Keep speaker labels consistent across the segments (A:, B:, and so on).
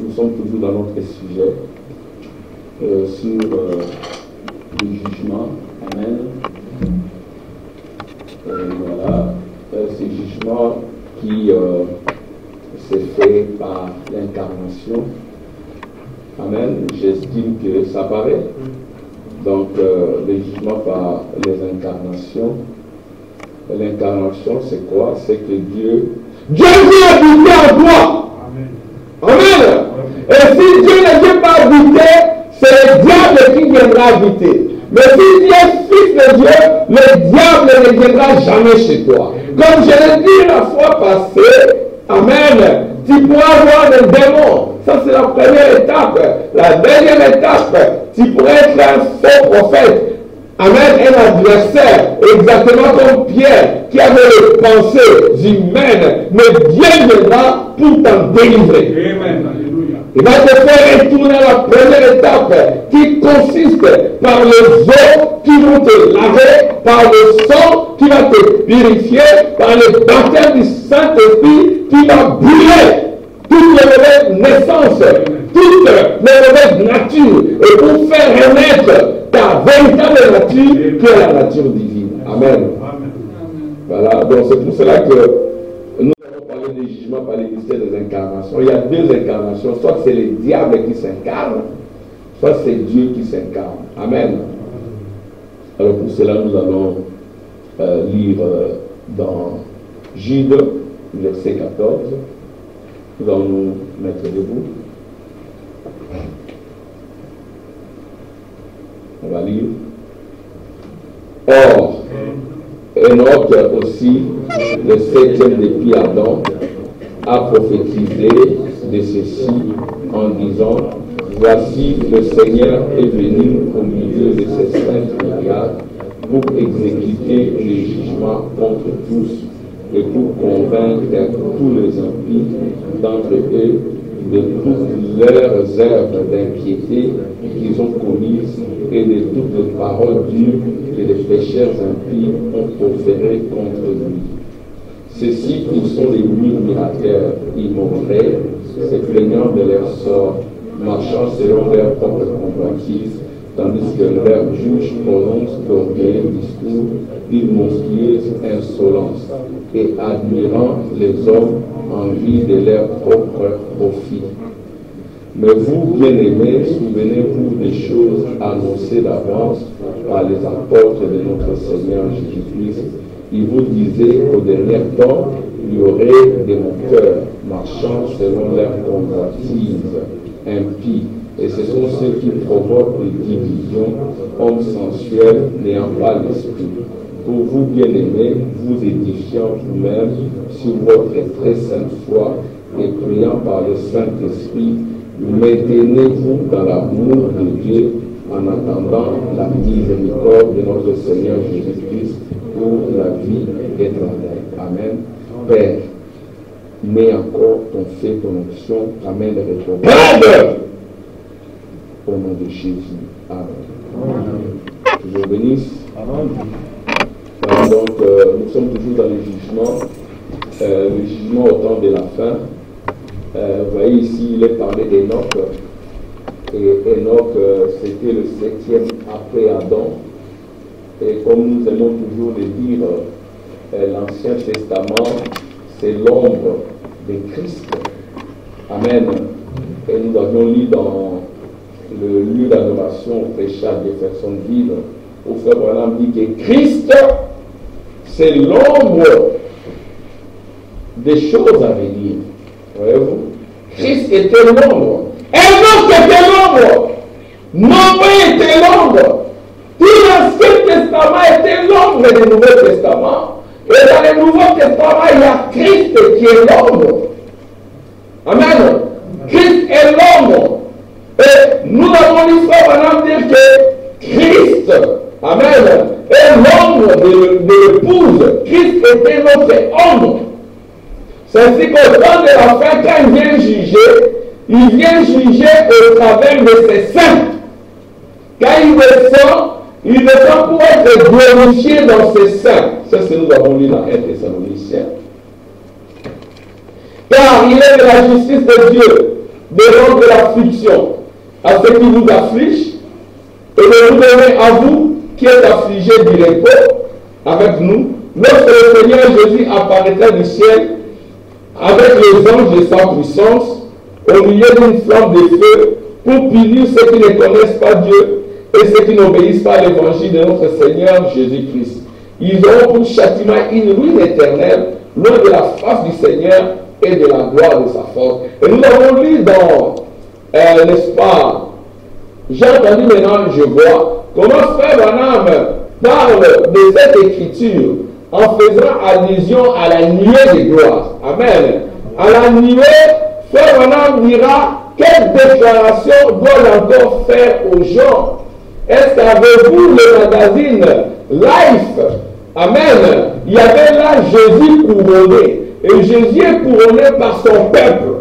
A: nous sommes toujours dans notre sujet sur le jugement. Amen. Voilà, ce jugement qui s'est fait par l'incarnation. Amen. J'estime que ça paraît. Donc, le jugement par les incarnations. L'incarnation, c'est quoi? C'est que Dieu vient habiter en toi. Amen. Amen. Et si Dieu ne vient pas habiter, c'est le diable qui viendra habiter. Mais si tu es fils de Dieu, le diable ne viendra jamais chez toi. Comme je l'ai dit la fois passée, amen, tu pourras voir des démons. Ça, c'est la première étape. La deuxième étape, tu pourrais être un faux prophète. Amen, un adversaire, exactement comme Pierre, qui avait les pensées humaines, mais Dieu viendra pour t'en délivrer. Amen. Il va te faire retourner à la première étape, qui consiste par les eaux qui vont te laver, par le sang qui va te purifier, par le baptême du Saint-Esprit qui va brûler toutes les mauvaises naissances, toutes les mauvaises natures, et pour faire renaître ta véritable nature qui est la nature divine. Amen. Voilà, donc c'est pour cela que nous avons parlé des jugements par les mystères des incarnations. Il y a deux incarnations, soit c'est le diable qui s'incarne, soit c'est Dieu qui s'incarne. Amen. Alors pour cela, nous allons lire dans Jude, verset 14. Nous allons nous mettre debout. On va lire. Or, Enoch aussi, le septième depuis Adam, a prophétisé de ceci en disant: voici, le Seigneur est venu au milieu de ces saintes myriades pour exécuter les jugements contre tous et pour convaincre tous les impies d'entre eux de toutes leurs œuvres d'impiété qu'ils ont commises et de toutes les paroles dures que les pécheurs impies ont proférées contre lui. Ceux-ci, ils sont les murmurateurs immoraux, se plaignant de leur sort, marchant selon leur propre convoitise, tandis que leurs juges prononcent d'orgueilleux discours d'une monstrueuse insolence et admirant les hommes en vue de leur propre profit. Mais vous, bien-aimés, souvenez-vous des choses annoncées d'avance par les apôtres de notre Seigneur Jésus-Christ. Il vous disait qu'au dernier temps, il y aurait des moqueurs marchant selon leur convoitise impie. Et ce sont ceux qui provoquent des divisions, hommes sensuels n'ayant pas l'esprit. Pour vous, bien-aimés, vous édifiant vous-même sur votre très sainte foi et priant par le Saint-Esprit, maintenez-vous dans l'amour de Dieu en attendant la miséricorde de notre Seigneur Jésus-Christ pour la vie éternelle. Amen. Père, mets encore ton feu, ton onction, amène les réprobables. Au nom de Jésus. Amen. Je vous bénisse. Amen. Donc, nous sommes toujours dans le jugement au temps de la fin. Vous voyez ici, il est parlé d'Enoch. Et Enoch, c'était le septième après Adam. Et comme nous aimons toujours le dire, l'Ancien Testament, c'est l'ombre de Christ. Amen. Et nous avions lu dans le lieu d'adoration au prêchage de Jeffersonville, où Frère Branham dit que Christ, c'est l'ombre des choses à venir. Voyez-vous? Christ était l'ombre. Enoch était l'ombre. Noé était l'ombre. Tout l'Ancien Testament était l'ombre du Nouveau Testament. Et dans le Nouveau Testament, il y a Christ qui est l'ombre. Amen. Christ est l'ombre. Et nous avons lu Frère Branham dire que Christ, amen, est l'ombre de l'épouse. Christ était notre ombre. C'est ainsi qu'au temps de la fin, quand il vient juger au travers de ses saints. Quand il descend pour être glorifié dans ses saints. Ça, c'est nous avons lu dans 1 Thessaloniciens. Car il est de la justice de Dieu devant de l'affliction à ce qui vous afflige, et de vous donner à vous qui êtes affligés du repos avec nous, lorsque le Seigneur Jésus apparaîtra du ciel avec les anges de sa puissance, au milieu d'une flamme de feu, pour punir ceux qui ne connaissent pas Dieu et ceux qui n'obéissent pas à l'évangile de notre Seigneur Jésus-Christ. Ils auront pour châtiment une ruine éternelle, loin de la face du Seigneur et de la gloire de sa force. Et nous avons lu dans, n'est-ce pas, j'ai entendu maintenant, je vois, comment Frère Branham parle de cette écriture en faisant allusion à la nuée de gloire. Amen. À la nuée, Frère Branham dira quelle déclaration doit encore faire aux gens. Est-ce qu'avez-vous le magazine Life? Amen. Il y avait là Jésus couronné. Et Jésus est couronné par son peuple.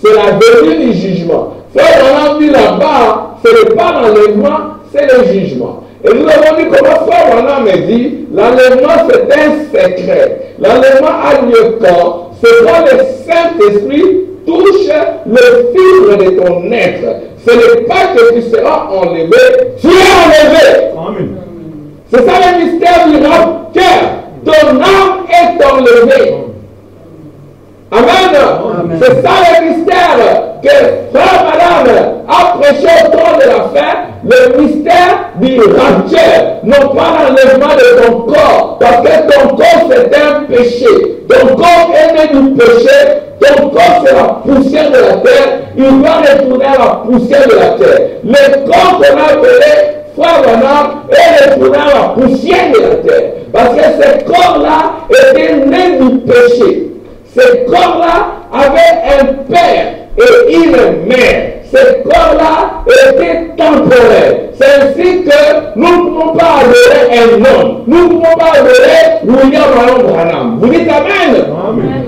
A: C'est la venue du jugement. Frère Branham dit là-bas, ce n'est pas l'enlèvement, c'est le jugement. Et nous avons dit comment Frère Branham dit, l'enlèvement c'est un secret. L'enlèvement a lieu quand? C'est quand le Saint-Esprit touche le fibre de ton être. Ce n'est pas que tu seras enlevé, tu es enlevé. Amen. C'est ça le mystère du rapture. Ton âme est enlevée. Amen. Amen. C'est ça le mystère que Frère Branham a prêché au temps de la fin, le mystère du rapture, non pas l'enlèvement de ton corps, parce que ton corps c'est un péché. Ton corps est né du péché, ton corps c'est la poussière de la terre, il va retourner à la poussière de la terre. Le corps qu'on a appelé Frère Branham est retourné à la poussière de la terre, parce que ce corps-là était né du péché. Ce corps-là avait un père et une mère. Ce corps-là était temporaire. C'est ainsi que nous ne pouvons pas adorer un homme. Nous ne pouvons pas adorer William Branham. Vous dites Amen. Amen.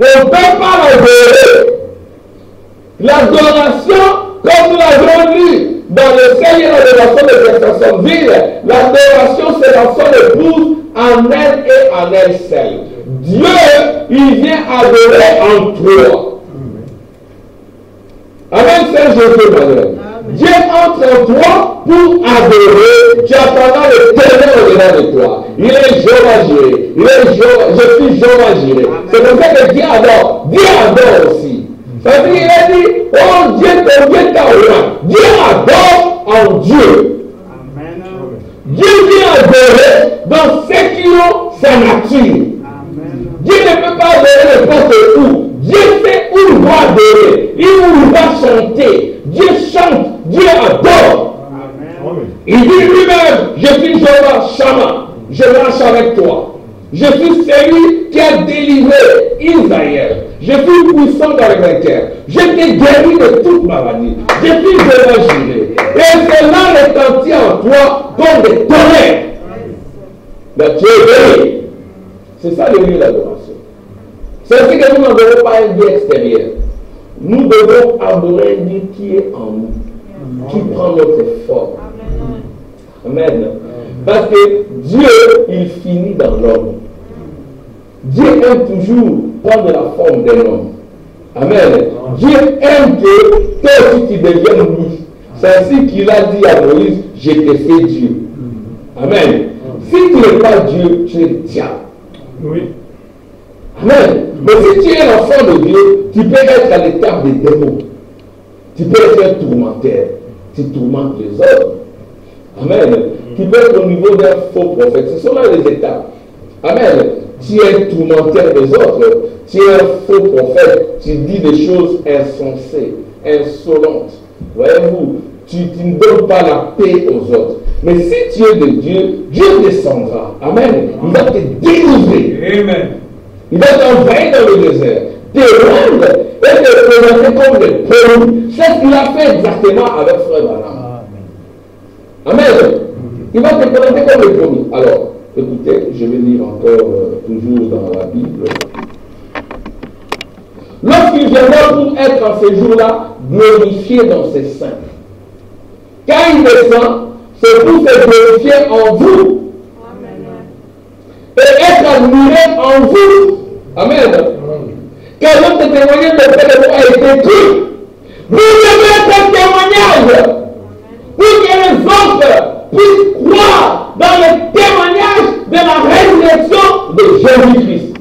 A: On ne peut pas l'adorer. L'adoration, comme nous l'avons lu dans le Seigneur, l'adoration de Jeffersonville, l'adoration c'est dans son épouse en elle et en elle seule. Dieu, il vient adorer en toi. Amen, Saint Jésus, madame. Dieu entre en toi pour adorer. Tu attendras le ténèbre au-delà de toi. Il est Jéhovah Jireh. Il est Jéhovah, je suis Jéhovah Jireh. C'est comme ça que Dieu adore. Dieu adore aussi. Ça veut dire, il a dit, oh Dieu, ton Dieu t'a ouvert. Dieu adore en Dieu. Amen. Dieu vient adorer dans ce qui ont sa nature. Dieu ne peut pas adorer n'importe où. Dieu sait où il va adorer, où il va chanter. Dieu chante, Dieu adore. Amen. Il dit lui-même, je suis Jéhovah Shammah, je marche avec toi. Je suis celui qui a délivré Israël. Je suis puissant dans le vainqueur. Je t'ai guéri de toute maladie. Je suis Jéhovah Jireh. Et cela retentit en toi comme des tonnerres. Mais tu es béni. C'est ça le lieu d'adoration. C'est ainsi que nous n'adorons pas un Dieu extérieur. Nous devons adorer un Dieu qui est en nous, qui prend notre forme. Amen. Parce que Dieu, il finit dans l'homme. Dieu aime toujours prendre la forme d'un homme. Amen. Dieu aime que toi aussi tu deviennes lui. C'est ainsi qu'il a dit à Moïse, je te fais Dieu. Amen. Si tu n'es pas Dieu, tu es le diable. Oui. Amen. Mais si tu es l'enfant de Dieu, tu peux être à l'étape des démons. Tu peux être un tourmenteur. Tu tourmentes les autres. Amen. Tu peux être au niveau d'un faux prophète. Ce sont là les étapes. Amen. Tu es un tourmenteur des autres. Tu es un faux prophète. Tu dis des choses insensées, insolentes. Voyez-vous, tu ne donnes pas la paix aux autres. Mais si tu es de Dieu, Dieu descendra. Amen. Il va te délivrer. Amen. Il va t'envoyer dans le désert, te rendre et te présenter comme le promis. C'est ce qu'il a fait exactement avec Frère Branham. Amen. Il va te présenter comme le promis. Alors, écoutez, je vais lire encore toujours dans la Bible. Lorsqu'il viendra pour être en ces jours-là, glorifié dans ses saints. Quand il descend, c'est pour se glorifier en vous. Et être admiré en vous. Amen. que votre témoignage auprès de vous a été cru. Vous devez être témoignage pour que les autres puissent croire dans le témoignage de la résurrection de Jésus-Christ.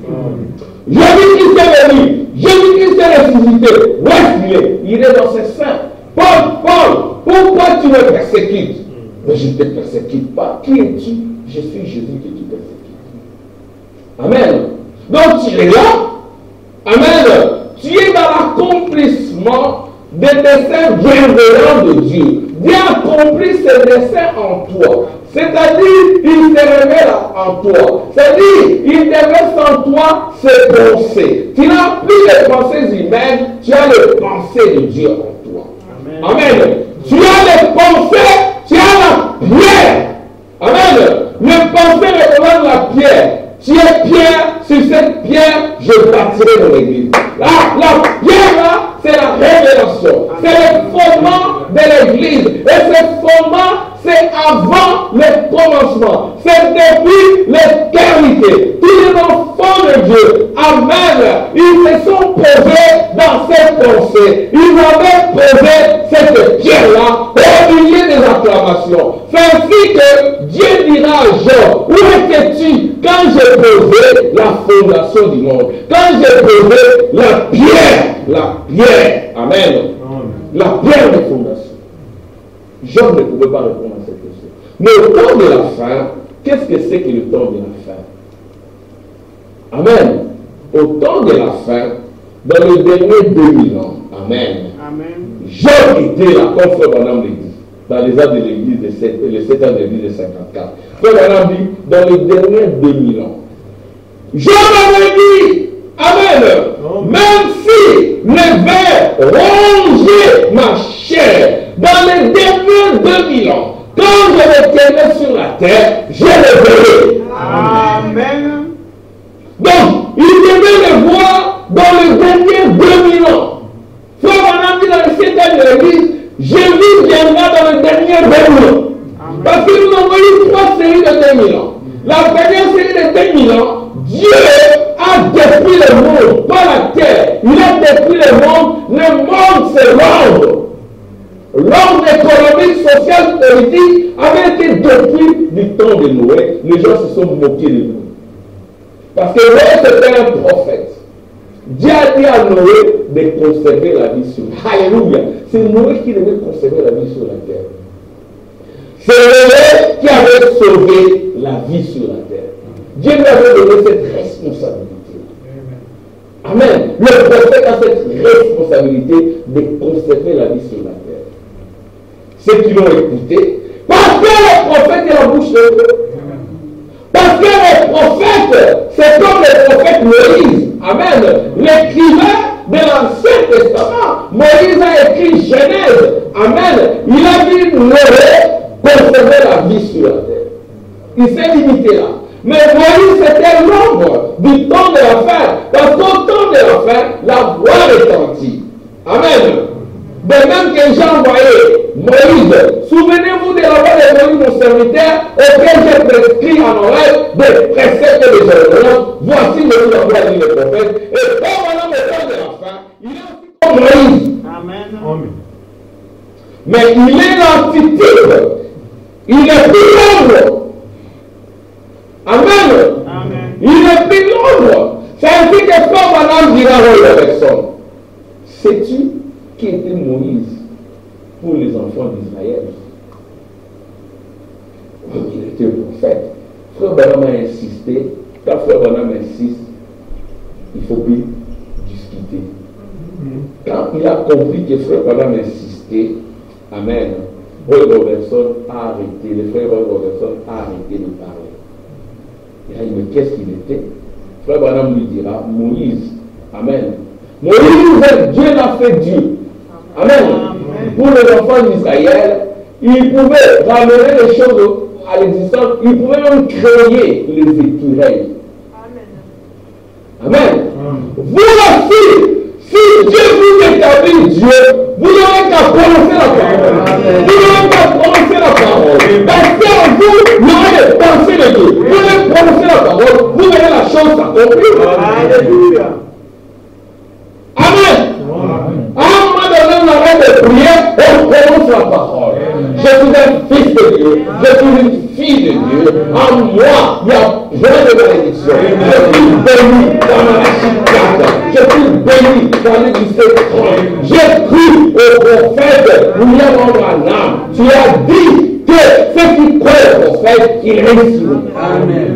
A: Jésus-Christ est venu, Jésus-Christ est ressuscité. Où est-ce qu'il est? Il est dans ses seins. Paul, pourquoi tu me persécutes? Mais je ne te persécute pas. Qui es-tu? Je suis Jésus que tu persécutes. Amen. Donc tu es là. Amen. Tu es dans l'accomplissement des desseins bienveillants de Dieu. Dieu accomplit ses desseins en toi. C'est-à-dire, il se révèle en toi. C'est-à-dire, il déverse en toi ses pensées. Tu n'as plus les pensées humaines, tu as les pensées de Dieu en toi. Amen. Tu as les pensées, tu as la pierre. Amen. Les pensées représente la pierre. Tu es pierre, sur cette pierre, je bâtirai mon église. La pierre là, c'est la révélation. C'est le fondement de l'église. Et ce fondement, c'est avant le commencement. C'est depuis l'éternité. Tous les enfants de Dieu, amen, ils se sont posés dans cette pensée. Ils avaient posé cette pierre-là au milieu des acclamations. C'est ainsi que Dieu dira à Job, où étais-tu quand j'ai posé la fondation du monde? Quand j'ai posé la pierre, amen, la pierre de fondation. Job ne pouvait pas répondre à cette question. Mais au temps de la fin, qu'est-ce que c'est que le temps de la fin? Amen. Au temps de la fin, dans les derniers 2000 ans, amen. Job était là, comme Frère Branham le dit, dans les ans de l'église les 7 ans de l'église de 54. Frère Branham dit, dans les derniers 2000 ans, Job avait dit, amen, même si les vers rongeaient ma chair, dans les derniers 2000 ans, quand je me tiendrai sur la terre, je le verrai. Amen. Donc, il devait le voir dans les derniers 2000 ans. Frère Branham dit dans les 7 ans de l'église, Jésus viendra dans les derniers 2000 ans. Parce que nous avons eu 3 séries de 2000 ans. La dernière série de 2000 ans, Dieu a détruit le monde, pas la terre. Il a détruit le monde c'est l'ordre. L'ordre économique, social, politique avait été détruit du temps de Noé. Les gens se sont moqués de nous. Parce que Noé c'était un prophète. Dieu a dit à Noé de conserver la vie sur la terre. Alléluia. C'est Noé qui devait conserver la vie sur la terre. C'est Noé qui avait sauvé la vie sur la terre. Dieu lui avait donné cette responsabilité. Amen. Le prophète a cette responsabilité de conserver la vie sur la terre. Ceux qui l'ont écouté, parce que le prophète est la bouche de Dieu. Parce que le prophète, c'est comme le prophète Moïse. Amen. L'écrivain de l'Ancien Testament, Moïse a écrit Genèse. Amen. Il a dit Noé conserver la vie sur la terre. Il s'est limité là. Mais Moïse c'était l'ombre du temps de la fin. Parce qu'au temps de la fin, la voix retentit. Amen. De même que j'ai envoyé Moïse, souvenez-vous de la voix de Moïse, mon serviteur, auquel j'ai prescrit en oreille des préceptes et des ordonnances. Voici le la voix du prophète. Et comme au temps de la fin, il est aussi comme Moïse. Amen. Mais il est l'antitype. Il n'est plus l'ombre. Amen. Il n'est plus l'ombre. C'est ainsi que comme Madame dira à la personne, sais-tu qui était Moïse pour les enfants d'Israël? Il était prophète. Frère Branham a insisté. Quand Frère Branham insiste, il faut plus discuter. Quand il a compris que Frère Branham insistait, amen, Roy Robertson a arrêté, le frère Roy Robertson a arrêté de parler. Il a dit, mais qu'est-ce qu'il était? Frère Branham lui dira, Moïse, amen. Moïse, Dieu l'a fait Dieu. Amen. Pour les enfants d'Israël, ils pouvaient ramener les choses à l'existence, ils pouvaient même créer les écureuils. Amen. Vous aussi, si Dieu vous établit Dieu, vous n'aurez qu'à prononcer la parole. Vous n'aurez qu'à prononcer la parole. Parce qu'en vous, il y aura des pensées de Dieu. Vous allez prononcer la parole, vous verrez la chose s'accomplir. Alléluia. fils de Dieu, je suis une fille de Dieu. En moi, il y a plein de bénédictions. Je suis béni dans ma chicane. Je suis béni dans les 17 J'ai cru au prophète William Branham. Tu as dit que ceux qui croient au prophète, ils réussiront. Amen.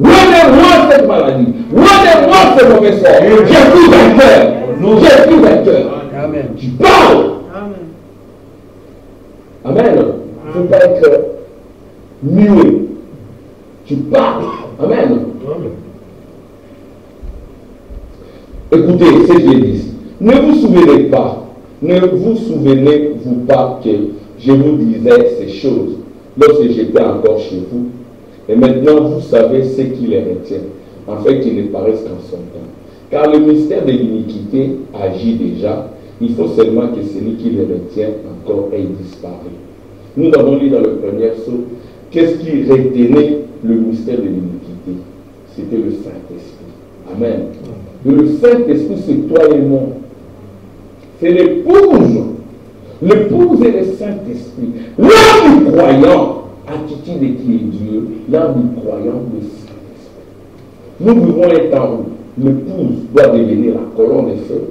A: Loin cette maladie. Loin ce mauvais sort. J'ai plus vainqueur. J'ai plus vainqueur. Amen. Tu parles. Amen. Il ne faut pas être muet. Tu parles. Amen. Écoutez ce qu'il dit. Ne vous souvenez-vous pas que je vous disais ces choses lorsque j'étais encore chez vous. Et maintenant, vous savez ce qui les retient, afin qu'ils ne paraissent qu'en son temps. Car le mystère de l'iniquité agit déjà. Il faut seulement que celui qui les retient encore ait disparu. Nous avons lu dans le premier saut, qu'est-ce qui retenait le mystère de l'iniquité? C'était le Saint-Esprit. Amen. Et le Saint-Esprit, c'est toi et moi. C'est l'épouse. L'épouse et le Saint-Esprit. L'âme du croyant, attitude de qui est Dieu, l'âme du croyant, le Saint-Esprit. Nous vivons les temps où l'épouse doit devenir la colonne de feu,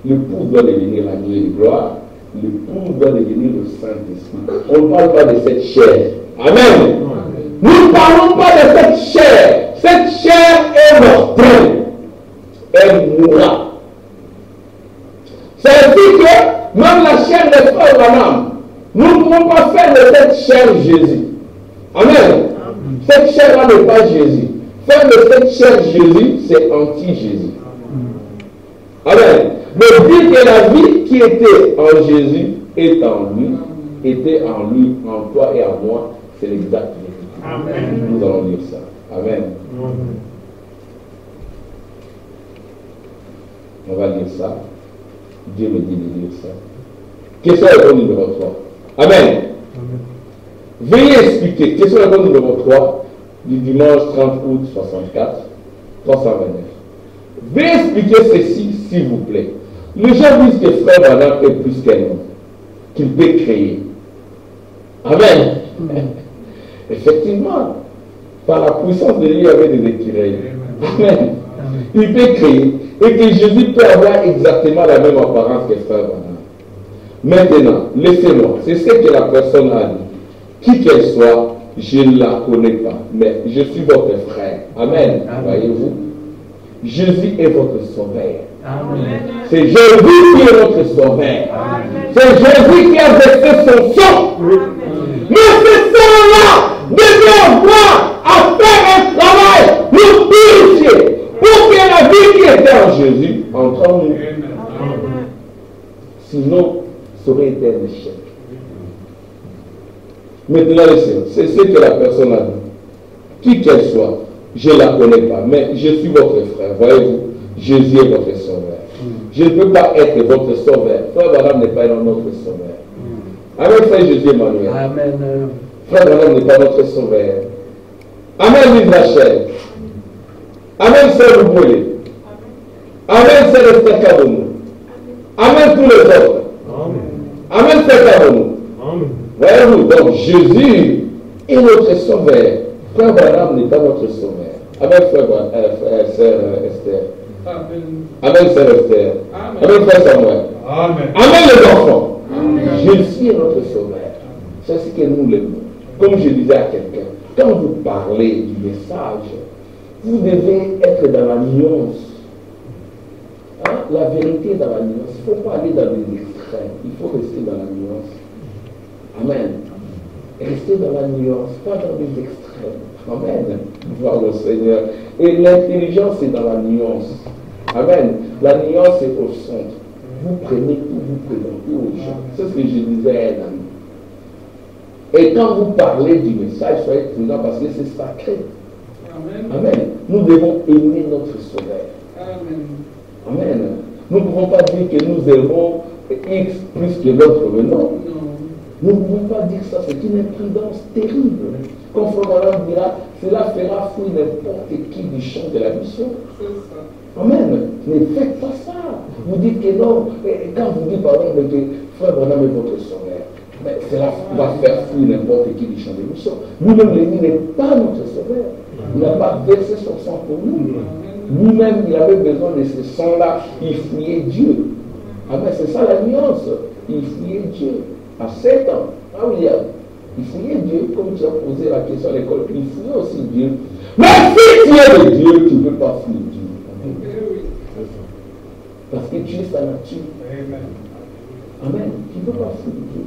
A: l'épouse doit devenir la nuée de gloire, l'épouse doit devenir le Saint-Esprit. On ne parle pas de cette chair. Amen. Nous ne parlons pas de cette chair. Cette chair est mortelle. Elle mourra. C'est ainsi que même la chair des frères Branham, nous ne pouvons pas faire de cette chair Jésus. Amen. Cette chair-là n'est pas Jésus. Faire de cette chair Jésus, c'est anti-Jésus. Amen. Mais dire que la vie qui était en Jésus est en lui, était en lui, en toi et en moi, c'est l'exact vérité. Amen. Nous allons dire ça. Amen. On va lire ça. Dieu me dit de lire ça. Question réponse numéro 3. Amen. Veuillez expliquer. Question réponse numéro 3 du dimanche 30 août 64, 329. Veuillez expliquer ceci, s'il vous plaît. Les gens disent que frère Branham est plus qu'un homme, qu'il peut créer. Amen. Effectivement, par la puissance de Dieu, il y avait des écureuils. Amen. Il peut créer. Et que Jésus peut avoir exactement la même apparence que frère Branham. Maintenant, laissez-moi. C'est ce que la personne a dit. Qui qu'elle soit, je ne la connais pas. Mais je suis votre frère. Amen. Voyez-vous? Jésus est votre sauveur. Amen. C'est Jésus qui est votre sauveur. C'est Jésus qui a versé son sang. Mais ce sang-là devait avoir à faire un travail pour purifier. Pour que la vie qui était en Jésus entre en nous. Sinon, ça aurait été un échec. Maintenant, c'est ce que la personne a dit. Qui qu'elle soit, je ne la connais pas, mais je suis votre frère. Voyez-vous, Jésus est votre sauveur. Je ne peux pas être votre sauveur. Frère Branham n'est pas notre sauveur. Amen, frère Jésus Emmanuel. Amen. Frère Branham n'est pas notre sauveur. Amen, Lise Rachel. Amen, sœur Louboulé. Amen, sœur Esther Kabonou. Amen, tous les autres. Amen, sœur Kabonou. Voyez-vous, donc Jésus est notre sauveur. Frère Branham n'est pas notre sauveur. Amen, sœur Esther. Amen, sœur Esther. Amen, frère Samuel. Amen, les enfants. Jésus est notre sauveur. C'est ce que nous l'aimons. Comme je disais à quelqu'un, quand vous parlez du message, vous devez être dans la nuance. Hein? La vérité est dans la nuance. Il ne faut pas aller dans les extrêmes. Il faut rester dans la nuance. Amen. Rester dans la nuance, pas dans les extrêmes. Amen. Voir le Seigneur. Et l'intelligence est dans la nuance. Amen. La nuance est au centre. Vous prenez tout, vous présentez aux gens. C'est ce que je disais à un ami. Et quand vous parlez du message, soyez prudents parce que c'est sacré. Amen. Amen. Nous devons aimer notre Sauveur. Amen. Amen. Nous ne pouvons pas dire que nous aimons X plus que l'autre, mais non. Nous ne pouvons pas dire ça, c'est une imprudence terrible. Comme Frère dira, cela fera fuir n'importe qui du champ de la mission. Amen. Ne faites pas ça. Vous dites que non. Et quand vous dites par exemple que Frère Branham est votre sauveur, Mais cela va faire fuir n'importe qui du champ de mission. Nous-mêmes, l'ennemi n'est pas notre sauveur. Il n'a pas versé son sang pour nous. Lui-même, il avait besoin de ce sang-là. Il fuyait Dieu. Amen. C'est ça la nuance. Il fuyait Dieu. À 7 ans. Ah oui, il fuyait Dieu. Comme tu as posé la question à l'école, il fuyait aussi Dieu. Mais si tu es de Dieu, tu ne peux pas fuir Dieu. Amen. Parce que tu es sa nature. Amen. Tu ne peux pas fuir Dieu.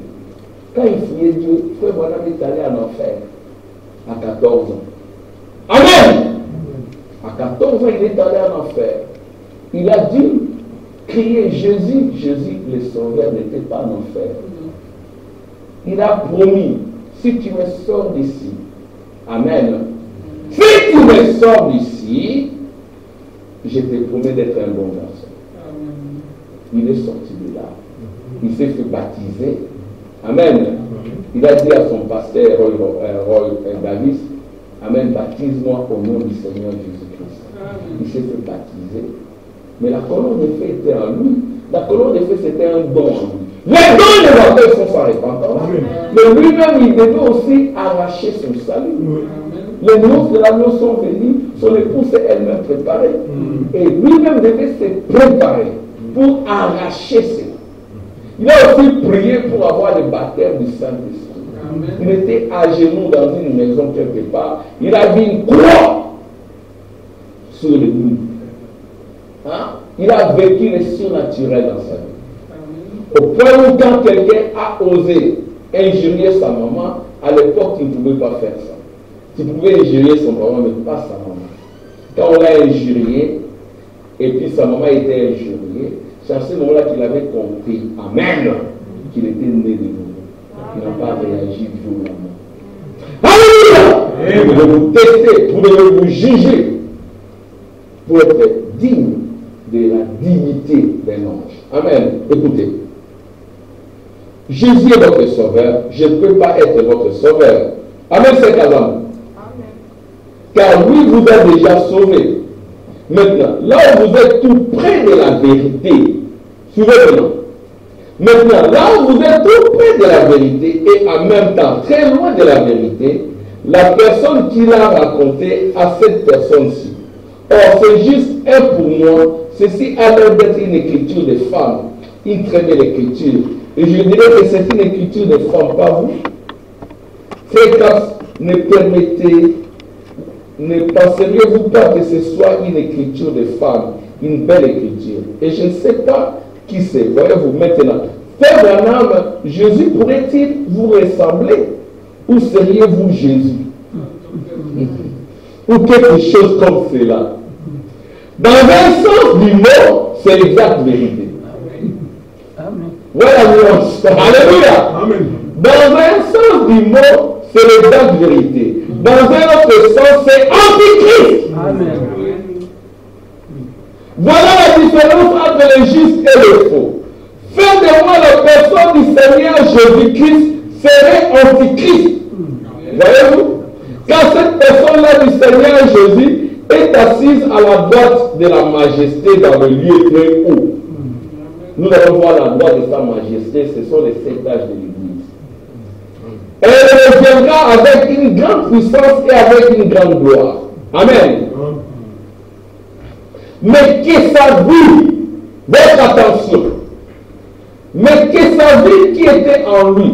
A: Quand il fuyait Dieu, frère Branham est allé en enfer à 14 ans. Amen. À 14 ans, il est allé en enfer. Il a dû crier Jésus. Jésus, le sauveur, n'était pas en enfer. Il a promis, si tu me sors d'ici, amen. Si tu me sors d'ici, je te promets d'être un bon garçon. Il est sorti de là. Il s'est fait baptiser. Amen. Il a dit à son pasteur, Roy Davis, amen, baptise-moi au nom du Seigneur Jésus-Christ. Il s'est fait baptiser. Mais la colonne de feu était en lui. La colonne de feu, c'était un don en lui. Les dons des mortels sont sans repentance. Mais lui-même, il devait aussi arracher son salut. Les noces de l'agneau sont venues, son épouse s'est elle-même préparée. Et lui-même devait se préparer pour arracher ses. Il a aussi prié pour avoir le baptême du Saint-Esprit. Il était à genoux dans une maison quelque part. Il a vu une croix sur le mur. Hein? Il a vécu le surnaturel dans sa vie. Au point où quand quelqu'un a osé injurier sa maman, à l'époque, il ne pouvait pas faire ça. Tu pouvais injurier son papa, mais pas sa maman. Quand on l'a injurié, et puis sa maman était injuriée, c'est à ce moment-là qu'il avait compris, amen, qu'il était né de nouveau. Il n'a pas réagi violemment. Alléluia! Vous devez vous tester, vous devez vous juger pour être digne de la dignité d'un ange. Amen. Écoutez, Jésus est votre sauveur, je ne peux pas être votre sauveur. Amen, c'est Kazam. Car lui vous a déjà sauvé. Maintenant, là où vous êtes tout près de la vérité, suivez-moi. Maintenant, là où vous êtes tout près de la vérité et en même temps très loin de la vérité, la personne qui l'a raconté à cette personne-ci. Or, c'est juste un pour moi, ceci a l'air d'être une écriture de femme, une très belle écriture. Et je dirais que c'est une écriture de femme, pas vous. Fréquence, ne penseriez-vous pas que ce soit une écriture de femme, une belle écriture? Et je ne sais pas qui c'est. Voyez-vous maintenant. Frère Branham, Jésus pourrait-il vous ressembler? Ou seriez-vous Jésus? Ou quelque chose comme cela. Dans un sens du mot, c'est l'exacte vérité. Voilà la nuance. Alléluia. Dans un sens du mot, c'est l'exacte vérité. Dans un autre sens, c'est antichrist. Amen. Voilà la différence entre le juste et le faux. Fin de moi, la personne du Seigneur Jésus-Christ serait antichrist. Voyez-vous? Quand cette personne-là du Seigneur Jésus est assise à la droite de la majesté dans le lieu très haut. Nous allons voir la droite de sa majesté, ce sont les 7 âges de l'Église. Elle reviendra avec une grande puissance et avec une grande gloire. Amen. Mais que sa vie, votre attention, mais que sa vie qui était en lui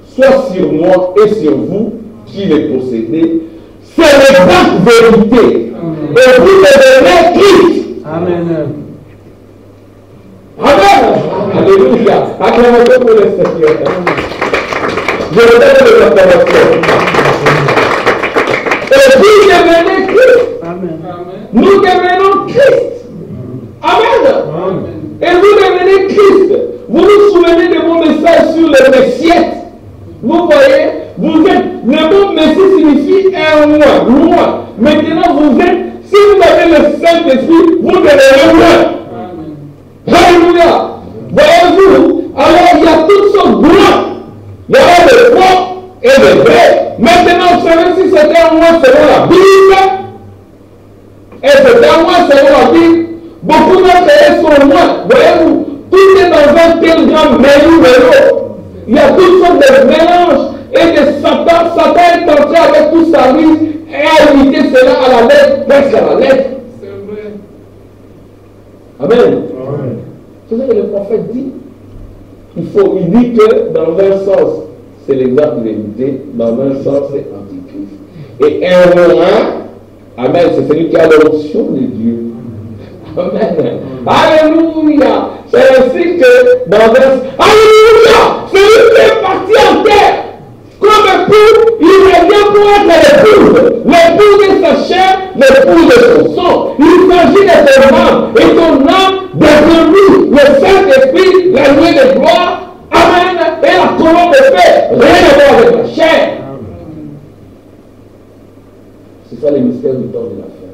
A: soit sur moi et sur vous qui les possédez, c'est l'exacte vérité. Et vous devenez Christ. Amen. Amen. Alléluia. Acclamation pour le Seigneur. Je vous donne les informations. Et vous devenez Christ. Amen. Nous devenons Christ. Amen. Et vous devenez Christ. Vous vous souvenez de mon message sur le Messie. Vous voyez, vous êtes, le mot Messie signifie un loin. Maintenant vous êtes, si vous avez le Saint-Esprit, vous devenez loin. Alléluia. Voyez-vous, alors il y a toutes sortes de loin. Il y a des faux et des vrais. Maintenant, vous savez si c'était un loin selon la Bible, et c'était un loin selon la Bible, beaucoup d'entre eux sont loin. Voyez-vous, tout est dans un tel grand mélo. Il y a toutes sortes de mélanges et de Satan. Satan est entré avec toute sa vie et a imité cela à la lettre, presque à la lettre.
B: C'est vrai.
A: Amen. C'est ce que le prophète dit. Il dit que dans un sens, c'est l'exemple de l'unité, dans un sens, c'est antichrist. Et un roi, amen, c'est celui qui a l'onction de Dieu. Amen. Alléluia. C'est ainsi que dans un... Alléluia. Celui qui est parti en terre, comme époux, il revient pour être l'époux de sa chair, l'époux de son sang. Il s'agit de ton âme, et ton âme devenu le Saint-Esprit, la nuée de gloire, amen, et la colonne de paix. Rien à voir avec la chair. C'est ça le mystère du temps de la fin.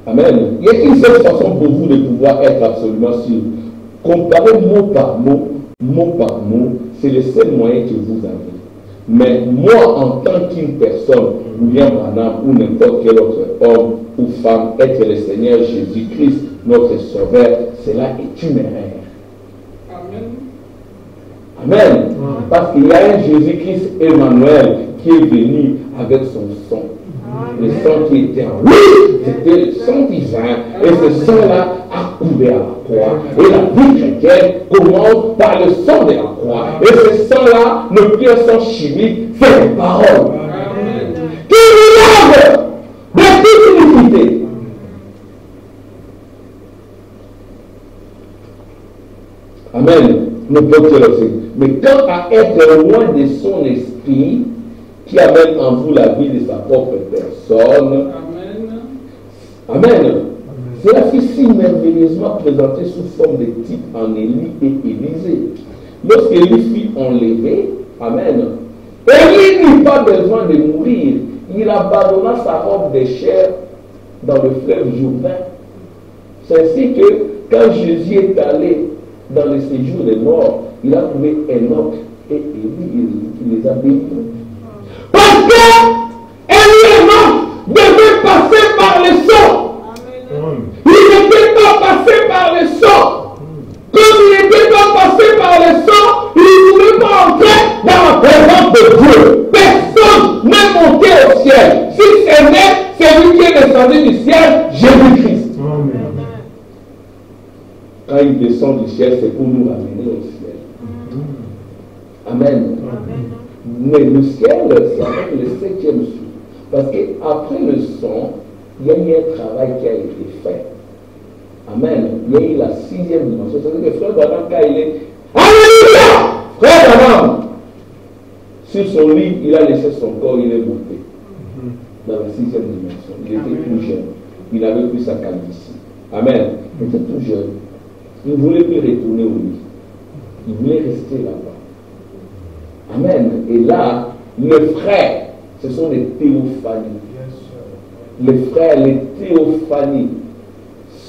A: Amen. Il y a une seule façon pour vous de pouvoir être absolument sûr. Comparez mot par mot, c'est le seul moyen que vous avez. Mais moi, en tant qu'une personne, William Branham ou n'importe quel autre homme ou femme, être le Seigneur Jésus-Christ, notre Sauveur, cela est une erreur. Amen. Parce qu'il y a un Jésus-Christ Emmanuel qui est venu avec son sang. Le sang qui était en lui, c'était le sang divin. Et ce sang-là a coulé à la croix. Et la vie chrétienne commence par le sang de la croix. Et ce sang-là n'est plus un sang chimique, c'est les paroles. Qui nous lave de toute iniquité. Amen. Mais quant à être loin de son esprit, qui amène en vous la vie de sa propre personne. Amen. Cela fut si merveilleusement présenté sous forme de type en Élie et Élisée. Lorsqu'Élie fut enlevé, amen, Élie n'eut pas besoin de mourir. Il abandonna sa robe de chair dans le fleuve Jourdain. C'est ainsi que quand Jésus est allé dans le séjour des morts, il a trouvé Enoch et Élie, il les a délivrés. Parce que Élie devait passer par le sang. Il n'était pas passé par le sang. Comme il n'était pas passé par le sang, il ne pouvait pas entrer dans la présence de Dieu. Personne n'est monté au ciel. Si ce n'est celui qui est descendu du ciel, Jésus-Christ. Quand il descend du ciel, c'est pour nous ramener au ciel. Amen. Mais le ciel, c'est avec le 7e jour. Parce qu'après le sang, il y a eu un travail qui a été fait. Amen. Il y a eu la 6e dimension. C'est-à-dire que frère Branham, quand il est... Alléluia! Frère Branham, sur son lit, il a laissé son corps, il est monté. Dans la 6e dimension. Il était plus jeune. Il n'avait plus sa calvitie. Amen. Il était tout jeune. Il ne voulait plus retourner au lit. Il voulait rester là-bas. Amen. Et là, les frères, ce sont des théophanies. Les frères, les théophanies,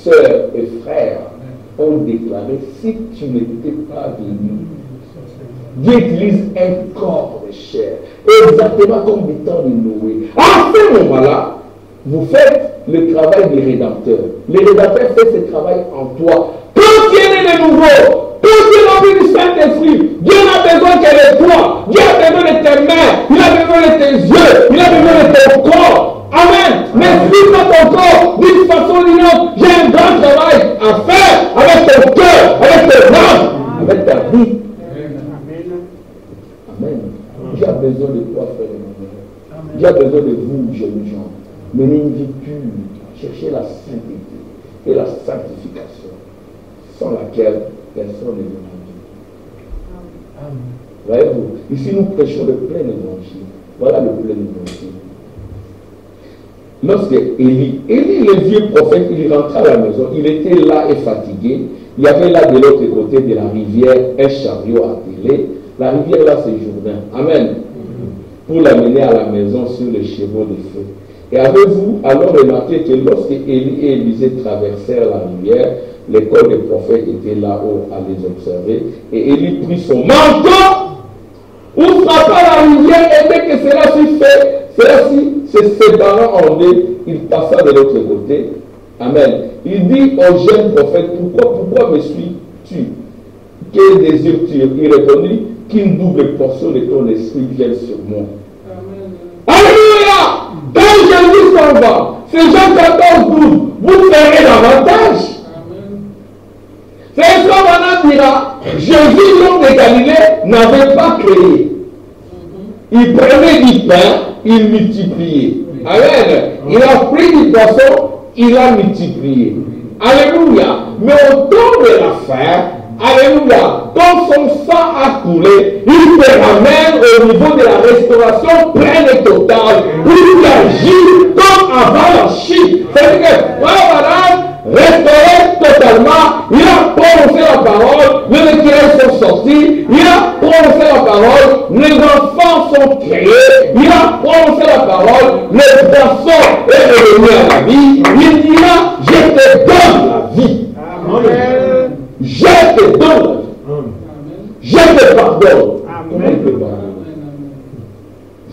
A: sœurs et frères, ont déclaré, si tu n'étais pas venu, Dieu utilise un corps de chair, exactement comme du temps de Noé. À ce moment-là, vous faites le travail des rédempteurs. Le rédempteur fait ce travail en toi. Quand tu es né de nouveau, quand tu es rempli du Saint-Esprit, Dieu n'a besoin que de toi. Dieu a besoin de tes mains, il a besoin de tes yeux, il a besoin de ton corps. Amen. Mais si dans ton corps, d'une façon ou d'une autre, j'ai un grand travail à faire avec ton cœur, avec ton âme, avec ta vie. Amen. Dieu a besoin de toi, frère et Dieu a besoin de vous, jeunes gens. Menez une vie pure, cherchez la sainteté et la sanctification, sans laquelle personne n'est venu. Voyez-vous, ici nous prêchons le plein évangile. Voilà le plein évangile. Lorsque Élie, le vieux prophète, il rentra à la maison, il était là et fatigué. Il y avait là de l'autre côté de la rivière un chariot attelé. La rivière là c'est Jourdain. Amen. Pour l'amener à la maison sur les chevaux de feu. Et avez-vous alors remarqué que lorsque Élie et Élisée traversèrent la rivière, les corps des prophètes étaient là-haut à les observer, et Élie prit son manteau, ou frappa la rivière, et dès que cela fut fait, cela-ci se séparant en deux, il passa de l'autre côté. Amen. Il dit au jeune prophète, pourquoi me suis-tu? quel désir-tu? Il répondit, qu'une double portion de ton esprit vienne sur moi. Alléluia! Quand Jésus s'en va, c'est Jean 14, 12, vous ferez davantage. C'est ce qu'on maintenant dira, Jésus, l'homme de Galilée, n'avait pas créé. Il prenait du pain, il multipliait. Amen. Il a pris du poisson, il a multiplié. Alléluia. Mais au temps de la fin, alléluia, quand son sang a coulé, il te ramène au niveau de la restauration pleine et totale. Il agit comme avant la chute. C'est-à-dire que, voilà, restauré totalement, il a prononcé la parole, les éclairages sont sortis, il a prononcé la parole, les enfants sont créés, il a prononcé la parole, le poisson est revenu à la vie, il dira, je te donne la vie. Amen. Je te donne la vie. Je te pardonne. Comment il peut pardonner?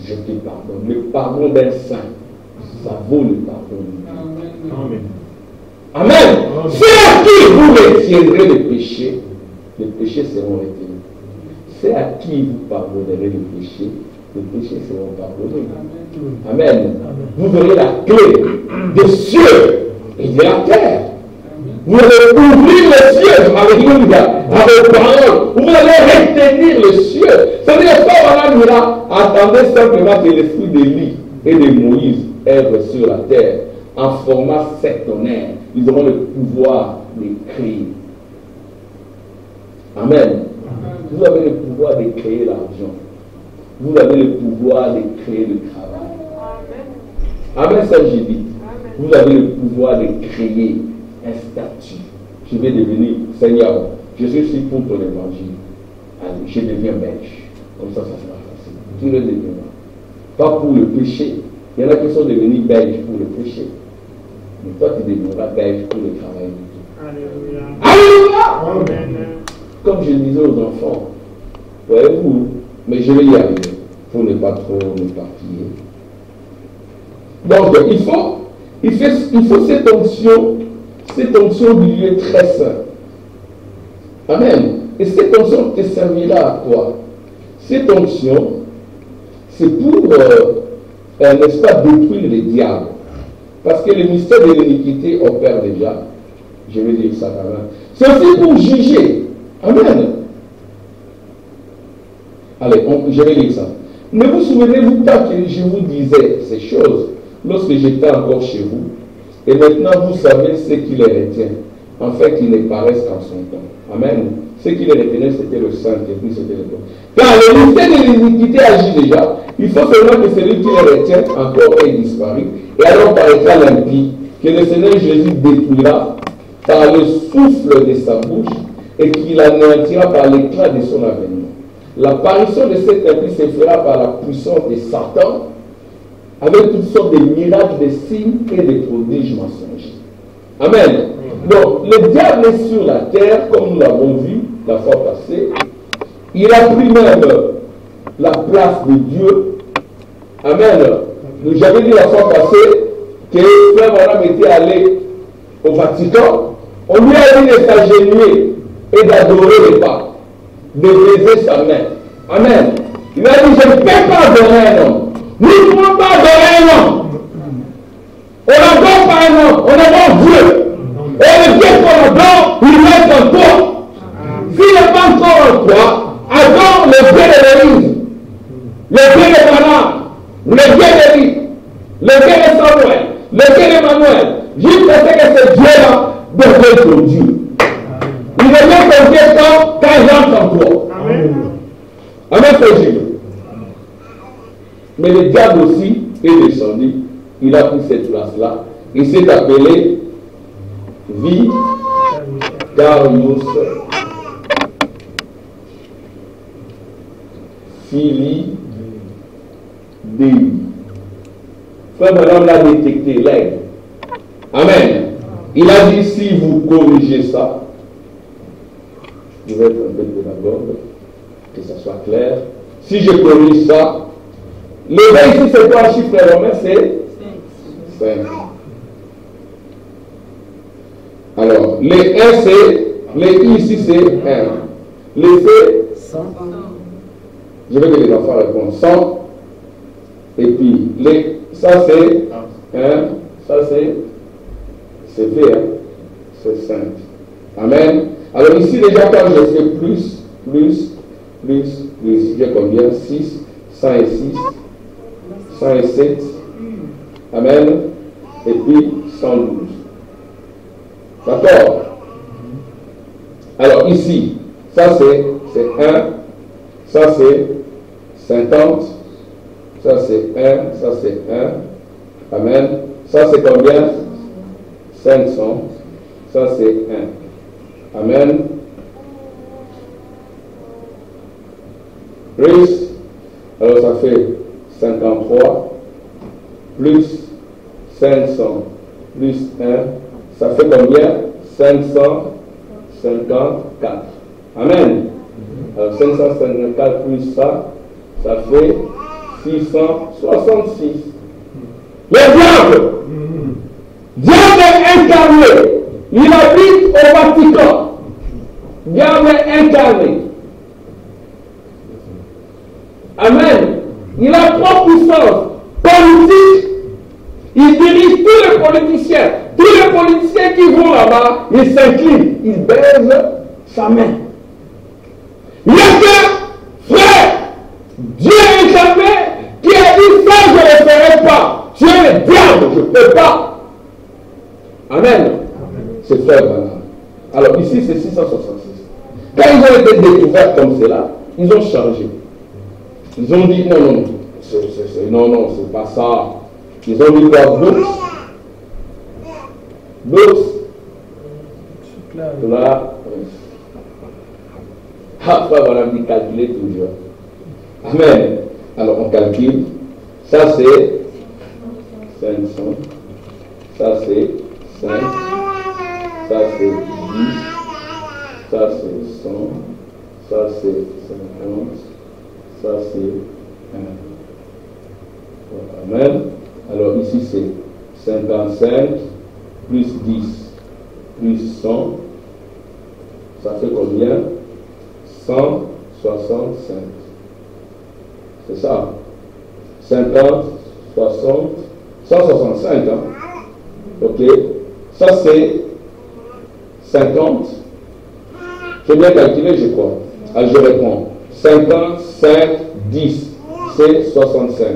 A: Je te pardonne. Le pardon d'un saint, ça vaut le pardon. Amen. Amen. C'est à qui vous retiendrez les péchés seront retenus. C'est à qui vous pardonnerez les péchés seront pardonnés. Amen. Vous aurez la clé des cieux et de la terre. Vous allez ouvrir les cieux, alléluia, avec parole. Vous allez retenir les cieux. C'est-à-dire que voilà, attendez simplement que l'esprit d'Élie et de Moïse œuvrent sur la terre en format septonnaire. Ils auront le pouvoir de créer. Amen. Vous avez le pouvoir de créer l'argent. Vous avez le pouvoir de créer le travail. Amen, ça j'ai dit. Vous avez le pouvoir de créer un statut. Je vais devenir, Seigneur, je suis ici pour ton évangile. Allez, je deviens belge. Comme ça sera facile. Tu le deviendras. Pas pour le péché. Il y en a qui sont devenus belges pour le péché. Mais toi, tu deviendras belge pour le travail. Alléluia. Alléluia. Comme je disais aux enfants, voyez-vous, mais je vais y arriver pour ne pas trop m'éparpiller. Donc, il faut cette onction du lieu très saint. Amen. Et cette onction te servira à quoi? Cette onction, c'est pour, n'est-ce pas, détruire les diables. Parce que le mystère de l'iniquité opère déjà. Je vais dire ça quand même. C'est aussi pour juger. Amen. Allez, je vais lire ça. Ne vous souvenez-vous pas que je vous disais ces choses lorsque j'étais encore chez vous? Et maintenant vous savez ce qui les retient, afin qu'ils ne paraissent qu'en son temps. Amen. Ce qui les retenait, c'était le Saint-Esprit, c'était le temps. Car le mystère de l'iniquité agit déjà. Il faut seulement que celui qui les retient encore ait disparu. Et alors paraîtra l'impie, que le Seigneur Jésus détruira par le souffle de sa bouche et qu'il anéantira par l'éclat de son avènement. L'apparition de cet impie se fera par la puissance de Satan, avec toutes sortes de miracles, de signes et de prodiges mensongers. Amen. Donc, le diable est sur la terre, comme nous l'avons vu la fois passée. Il a pris même la place de Dieu. Amen. J'avais dit la fois passée que Frère Branham était allé au Vatican. On lui a dit de s'agenouiller et d'adorer les papes, de baiser sa main. Amen. Il a dit, je ne peux pas adorer un homme. Nous ne pouvons pas adorer un homme. On n'adore pas un homme, on adore Dieu. Et le Dieu qu'on adore, il va être en toi. S'il n'est pas encore en toi, adore le Dieu de l'Église, le Dieu de Bernard, le Dieu d'Élie, le Dieu de Samuel, le Dieu d'Emmanuel, jusqu'à ce que ce Dieu-là devienne ton Dieu. Il devient ton Dieu quand il entre en toi. Amen. Amen, frère Jésus. Mais le diable aussi est descendu. Il a pris cette place-là. Il s'est appelé Vicarius Filii Dei. Frère Madame l'a détecté, l'aigle. Amen. Il a dit, si vous corrigez ça, je vais être un peu pédagogue, que ça soit clair. Si je corrige ça, le 20 ici, c'est quoi un chiffre romain? C'est 5. Alors, les 1, c'est, les I ici, c'est 1. Laissez
B: 100.
A: Je veux que les enfants répondent 100. Et puis, ça c'est 1. Ça c'est V. Hein? C'est 5. Amen. Alors ici déjà quand je fais plus, j'ai combien? 6, 106, 107. Amen. Et puis 112. D'accord? Alors ici, ça c'est 1, ça c'est 50, ça c'est 1, ça c'est 1. Amen. Ça c'est combien? 500. Ça c'est 1. Amen. Plus, alors ça fait 53, plus 500, plus 1, ça fait combien? 554. Amen. Alors 554 plus ça fait 666. Le diable! Diable est incarné. Il habite au Vatican. Diable est incarné. Amen. Il a trois puissances politiques. Il dirige tous les politiciens. Tous les politiciens qui vont là-bas, ils s'inclinent. Ils baisent sa main. Il y a que frère, Dieu incarné, qui a dit ça, je ne le ferai pas. Tu es le diable, je ne peux pas. Amen. C'est frère Branham. Alors ici, c'est 666. Quand ils ont été découverts comme cela, ils ont changé. Ils ont dit non, c'est pas ça. Ils ont dit quoi? Books. Là. Après, voilà, dit calculer toujours. Amen. Alors on calcule. Ça c'est 500. Ça c'est 5. Ça c'est 10. Ça c'est 100. Ça c'est 50. Ça c'est 1. Amen. Alors ici c'est 55 plus 10 plus 100. Ça fait combien? 165. C'est ça. 50, 60, 165. Hein? Ok. Ça c'est 50. J'ai bien calculé, je crois. Alors je réponds. 50, 5, 10. C'est 65.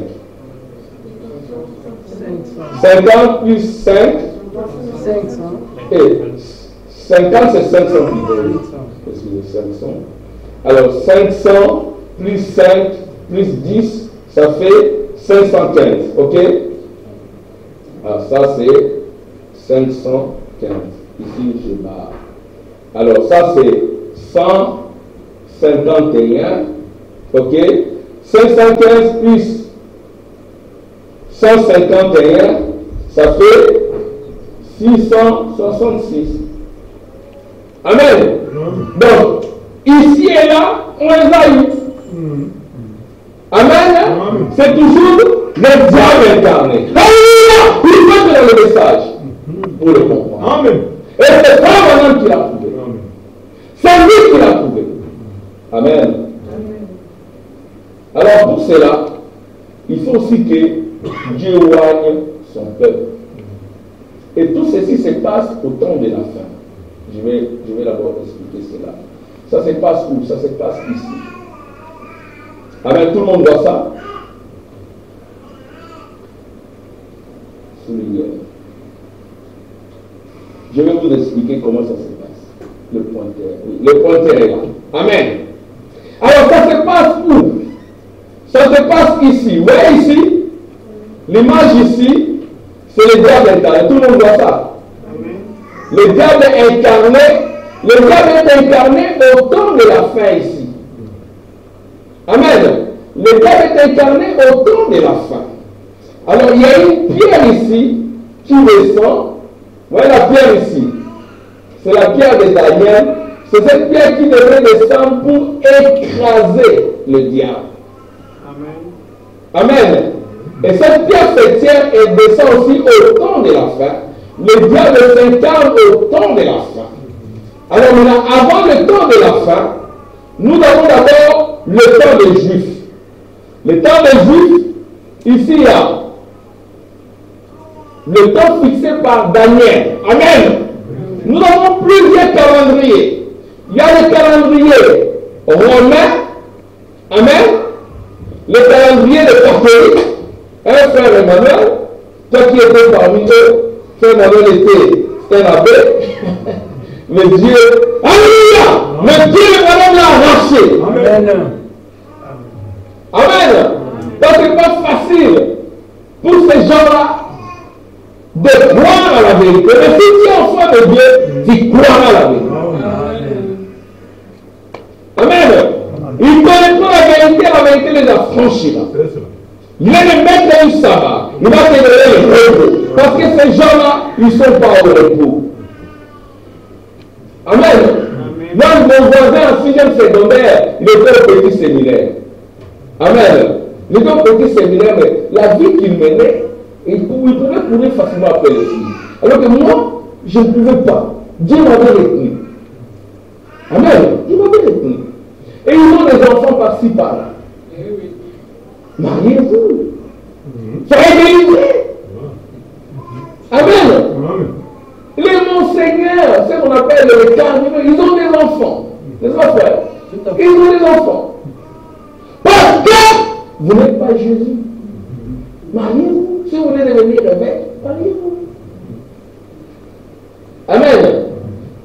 A: 50 plus 5.
B: 500.
A: Et 50 c'est 500 plutôt. Excusez, 500. Alors 500 plus 5 plus 10, ça fait 515. Ok? Alors ça c'est 515. Ici je barre. Alors ça c'est 151. Ok? 515 plus 151, ça fait 666. Amen. Donc, ici et là, on les a eu. Amen. C'est toujours le diable incarné. Alléluia. Il faut que dans le message pour le comprendre. Amen. Et c'est pas maintenant qu'il a trouvé. C'est lui qui l'a trouvé. Amen. Alors pour cela, il faut aussi que Dieu oigne son peuple. Et tout ceci se passe au temps de la fin. Je vais d'abord expliquer cela. Ça se passe où? Ça se passe ici. Amen. Tout le monde voit ça? Souligné. Je vais vous expliquer comment ça se passe. Le pointeur. Oui, le pointeur est là. Amen. Alors ça se passe où? Ça se passe ici. Vous voyez ici? L'image ici, c'est le diable incarné. Tout le monde voit ça. Le diable est incarné. Le diable est incarné au temps de la fin ici. Amen. Le diable est incarné au temps de la fin. Alors il y a une pierre ici qui descend. Vous voyez la pierre ici? C'est la pierre de Daniel. C'est cette pierre qui devrait descendre pour écraser le diable. Amen. Amen. Et cette pierre se tient et descend aussi au temps de la fin. Le diable s'incarne au temps de la fin. Alors maintenant, avant le temps de la fin, Nous avons d'abord le temps des Juifs. Le temps des Juifs, ici il y a le temps fixé par Daniel. Amen. Nous avons plusieurs calendriers. Il y a le calendrier romain. Amen. Le calendrier de catholique. Un frère Emmanuel, toi qui étais parmi eux, frère Emmanuel était un abbé. Mais Dieu, alléluia, mais Dieu Emmanuel l'a arraché. Amen. Amen. Donc ce n'est pas facile pour ces gens-là de croire à la vérité. Mais si tu es enfant de Dieu, tu croiras à la vérité. Amen. Ils connaîtront la vérité les affranchira. Il est le maître du sabbat. Il va te donner le repos. Parce que ces gens-là, ils ne sont pas au repos. Amen. Moi, mon voisin en 6e secondaire, il était au petit séminaire. Amen. Il était au petit séminaire, mais la vie qu'il menait, il pouvait courir facilement après les filles. Alors que moi, je ne pouvais pas. Dieu m'avait retenu. Amen. Il m'avait retenu. Et ils ont des enfants par-ci, par-là. Mariez-vous. Soyez délivrés. Amen. Les monseigneurs, c'est ce qu'on appelle les cardinaux, ils ont des enfants. N'est-ce pas, frère? Ils ont des enfants. Parce que vous n'êtes pas Jésus. Mariez-vous. Si vous voulez devenir évêque, mariez-vous. Amen.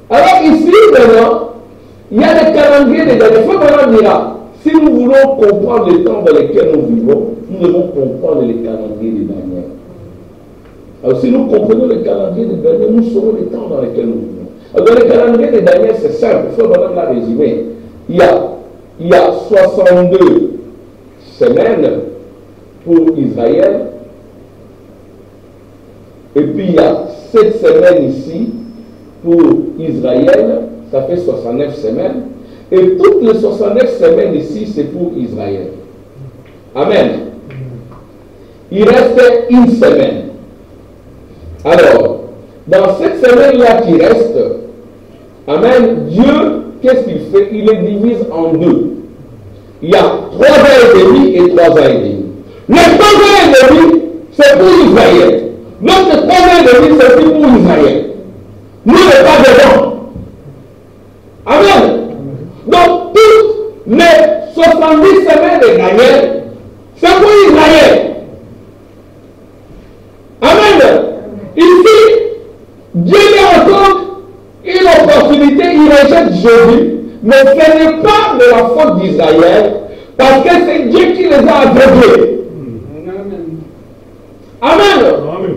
A: Alors ici, maintenant, il y a des calendriers des derniers. Il faut maintenant dire, si nous voulons comprendre les temps dans lesquels nous vivons, nous devons comprendre les calendriers des derniers. Alors si nous comprenons le calendrier des derniers, nous saurons les temps dans lesquels nous vivons. Alors dans le calendrier des derniers, c'est simple, il faut maintenant la résumer. Il y a 62 semaines pour Israël, et puis il y a 7 semaines ici pour Israël, ça fait 69 semaines, et toutes les 69 semaines ici, c'est pour Israël. Amen. Il reste une semaine. Alors, dans cette semaine-là qui reste, amen, Dieu, qu'est-ce qu'il fait? Il les divise en deux. Il y a 3 ans et demi et 3 ans et demi. Les 3 ans et demi, c'est pour Israël. Notre 3 ans et demi, c'est pour Israël. Nous n'est pas dedans. Amen. Donc, toutes les 70 semaines de Daniel, c'est pour Israël. Amen. Ici, Dieu lui accorde une opportunité, il rejette Jésus, mais ce n'est pas de la faute d'Israël, parce que c'est Dieu qui les a aveuglés. Amen.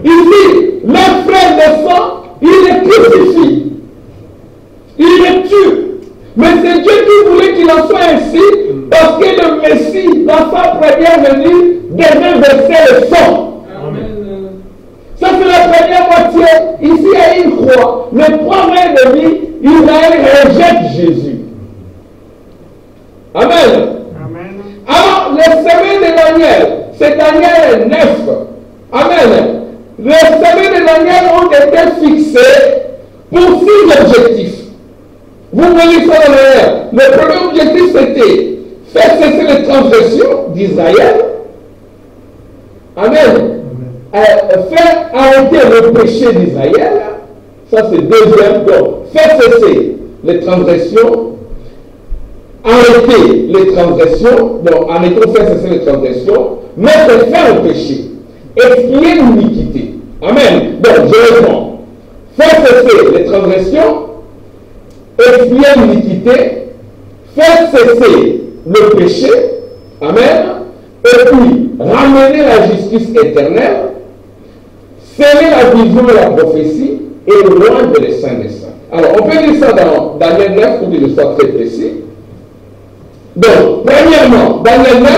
A: Ici, leur frère descend, il les crucifie, il les tue. Mais c'est Dieu qui voulait qu'il en soit ainsi, parce que le Messie, dans sa première venue, devait verser le sang. Ça, c'est la première moitié. Ici, il y a une croix. Le 3 mois et demi, Israël rejette Jésus. Amen. Alors, les semaines de Daniel, c'est Daniel 9. Amen. Les semaines de Daniel ont été fixées pour 6 objectifs. Vous voyez ça dans l'air. Le premier objectif, c'était faire cesser les transgressions d'Israël. Amen. Faire arrêter le péché d'Israël, ça c'est deuxième. Donc, faire cesser les transgressions, arrêter les transgressions, donc en étant faire cesser les transgressions, mettre fin au péché, expier l'iniquité. Amen. Donc, je réponds. Faire cesser les transgressions, expier l'iniquité, faire cesser le péché, amen, et puis ramener la justice éternelle, sceller la vision et la prophétie, et loin les saints des saints. Alors, on peut dire ça dans Daniel 9 pour qu'il soit très précis. Donc, premièrement, Daniel 9,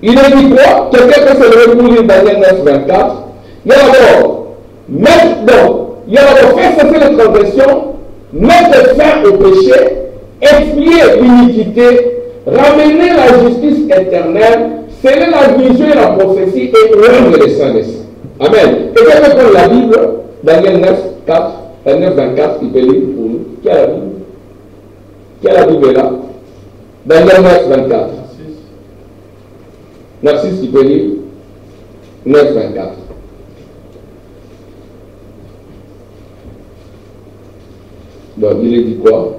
A: il est dit quoi? Quelqu'un peut se lever pour lire Daniel 9, 24. Il y a d'abord faire cesser les transgressions, mettre fin au péché, expier l'iniquité, ramener la justice éternelle, sceller la vision et la prophétie et rendre les saints des saints. Amen. Et quelqu'un prend la Bible, Daniel 9, 4, 9, 24, il peut lire pour nous. Qui a la Bible? Qui a la Bible là? Daniel 9, 24. Narcisse, tu peux lire 9, 24. Donc, il est dit quoi?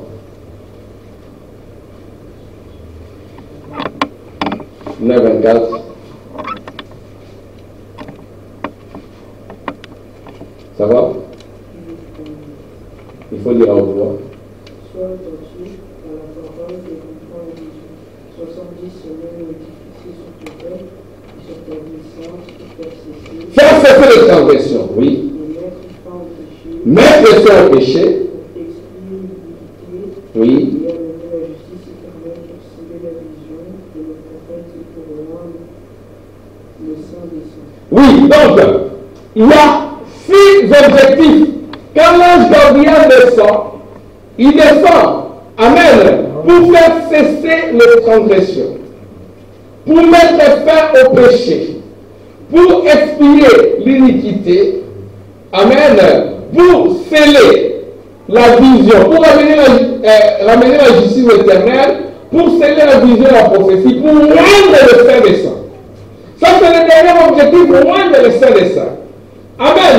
A: « 9, 24. Ça va? Il faut dire à haute voix.
B: Sois attentif à la parole et comprends les 70 semaines difficiles sur ton peuple et sur ta naissance pour faire cesser.
A: Faire cesser les transgressions, oui. Mettre fin au péché. Oui. Oui, donc, il y a 6 objectifs. Quand l'ange Gabriel descend, il descend, amen, pour faire cesser les transgressions, pour mettre fin au péché, pour expier l'iniquité, amen, pour sceller la vision, pour ramener la justice éternelle, pour sceller la vision et la prophétie, pour rendre le Saint des Saints. Ça, c'est le dernier objectif, pour rendre le Saint des Saints. Amen.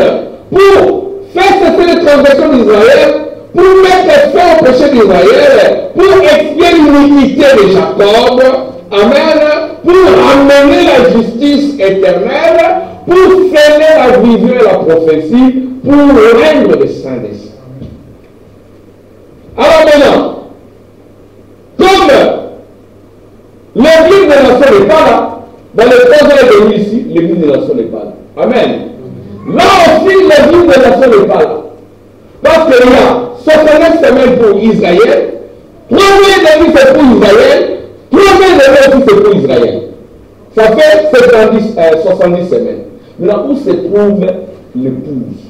A: Pour faire cesser les transgressions d'Israël, pour mettre fin au péché d'Israël, pour expier l'iniquité de Jacob, amen, pour ramener la justice éternelle, pour sceller la vision et la prophétie, pour rendre le Saint des Saints. Alors maintenant, comme l'église des nations n'est pas là, dans les 3 ans et demi ici, l'église des nations n'est pas là. Amen. Là aussi, l'église des nations n'est pas là. Parce qu'il y a 69 semaines pour Israël, 3 mois et demi c'est pour Israël, 3 mois et demi aussi c'est pour Israël. Ça fait 70 semaines. Maintenant, où se trouve l'épouse?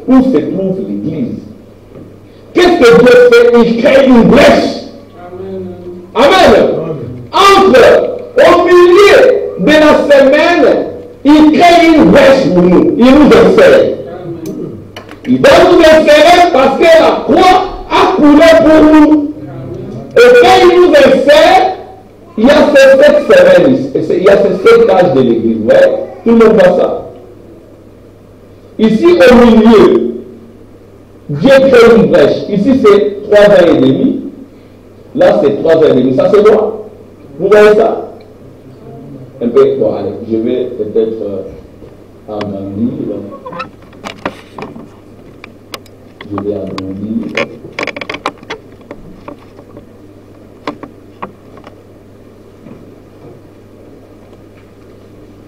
A: Où se trouve l'église? Qu'est-ce que Dieu fait? Il crée une brèche. Amen. Entre, au milieu de la semaine, il crée une brèche pour nous. Il nous insère. Il doit nous insérer parce que la croix a coulé pour nous. Et quand il nous insère, il y a ces 7 semaines, il y a ces 7 âges de l'église. Ouais? Tout le monde voit ça. Ici, au milieu, Dieu crée une brèche. Ici, c'est 3 ans et demi. Là, c'est 3 ans et demi. Ça, c'est moi. Vous voyez ça? Un peu. Bon, allez, je vais peut-être agrandir. Je vais agrandir.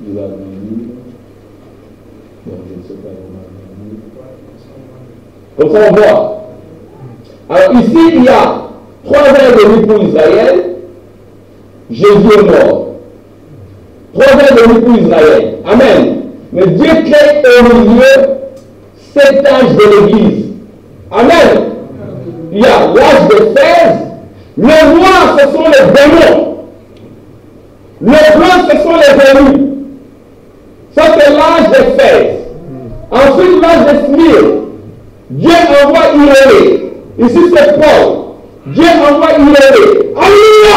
A: Je vais agrandir. Bon, je ne sais pas comment agrandir. Comme ça, on voit. Alors, ici, il y a 3 ans et demi pour Israël. Jésus est mort. 3 ans et demi pour Israël. Amen. Mais Dieu crée au milieu 7 âges de l'église. Amen. Il y a l'âge de 16. Le noir, ce sont les démons. Le blanc, ce sont les ennemis. Ça, c'est l'âge de 16. Ensuite, l'âge de Smyrne. Dieu envoie Irénée. Ici, c'est Paul. Dieu envoie Irénée. Alléluia.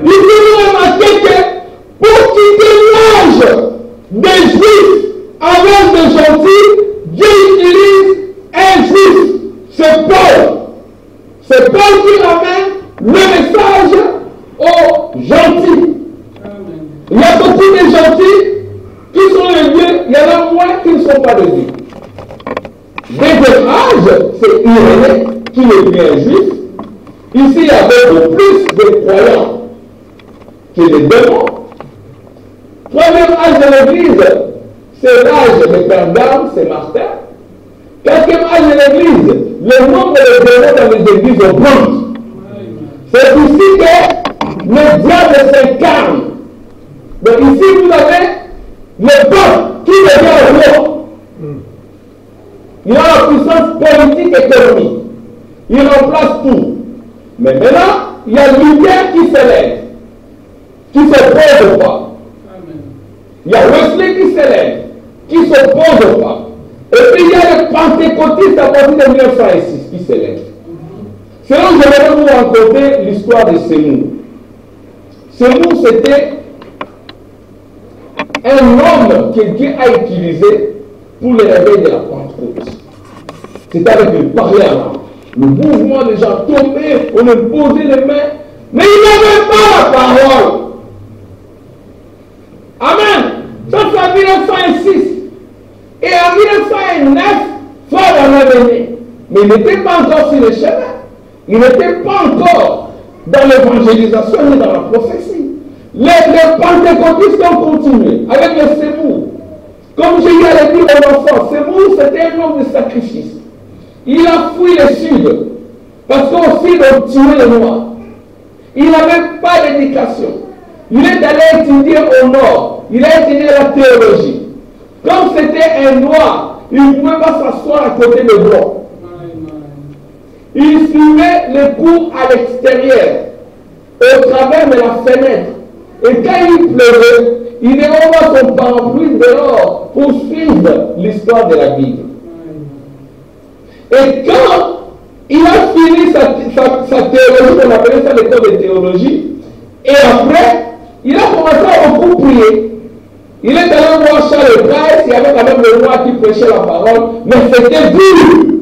A: Il nous remarquer que pour quitter l'âge des Juifs à l'âge des gentils, Dieu utilise un Juif. C'est Paul. C'est Paul qui ramène le message aux gentils. Il y a beaucoup de gentils qui sont les dieux, il y en a moins qui ne sont pas des dieux. Deuxième âge, c'est Irénée qui est bien juif. Ici, il y a beaucoup plus de croyants que les démons. Troisième âge de l'église, c'est l'âge de Père d'âme, c'est Martin. Quatrième âge de l'église, le nombre de démons dans les églises augmente. C'est ici que le diable s'incarne. Donc ici, vous avez le peuple qui devient roi. Il a la puissance politique et économique. Il remplace tout. Mais maintenant, il y a Luther qui s'élève, qui s'oppose au pape. Il y a Wesley qui s'élève, qui s'oppose au pape. Et puis il y a les pentecôtistes à partir de 1906 qui s'élèvent. Sinon, je vais vous raconter l'histoire de Seymour. Semou, c'était un homme que Dieu a utilisé pour le réveil de la Pentecôte. C'était avec le parler à l'âme. Le mouvement des gens tombaient, on leur posait les mains, mais il n'avait pas la parole. Amen. Ça c'est en 1906. Et en 1909, Frère en est venu. Mais il n'était pas encore sur le chemin. Il n'était pas encore dans l'évangélisation ni dans la prophétie. Les pentecôtistes ont continué avec le Semou. Comme j'ai eu à le dire aux enfants, Semou c'était un homme de sacrifice. Il a fui le sud. Parce qu'au sud on tuait les noirs. Il n'avait pas d'éducation. Il est allé étudier au nord. Il a étudié la théologie. Comme c'était un noir, il ne pouvait pas s'asseoir à côté de blancs. Il suivait les cours à l'extérieur, au travers de la fenêtre. Et quand il pleuvait, il déroba son parapluie dehors pour suivre l'histoire de la Bible. Et quand il a fini sa théologie, on appelait ça l'école de théologie, et après, il a commencé à beaucoup prier. Il est allé voir Charles Price, il y avait quand même le roi qui prêchait la parole, mais c'était dur.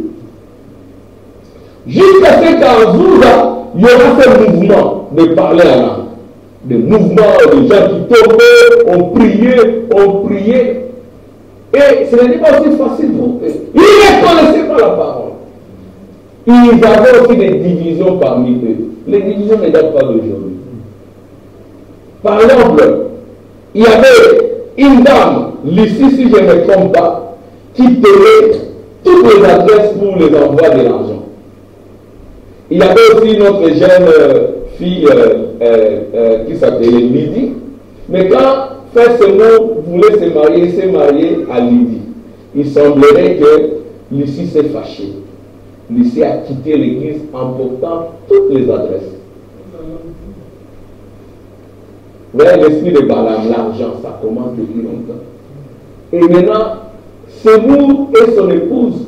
A: Jusqu'à ce qu'en Zouza, il y aura ce mouvement de parler à l'âme. Des mouvements, des gens qui tombaient, on priait. Et ce n'était pas aussi facile pour eux. Ils ne connaissaient pas la parole. Ils avaient aussi des divisions parmi eux. Les divisions ne datent pas d'aujourd'hui. Par exemple, il y avait une dame, Lucie, si je ne me trompe pas, qui tenait toutes les adresses pour les envois de l'argent. Il y avait aussi une autre jeune fille qui s'appelait Lydie. Mais quand Frère Semou voulait se marier à Lydie, il semblerait que Lucie s'est fâchée. Lucie a quitté l'église en portant toutes les adresses. Mais l'esprit de Balaam, l'argent, ça commence depuis longtemps. Et maintenant, Semou et son épouse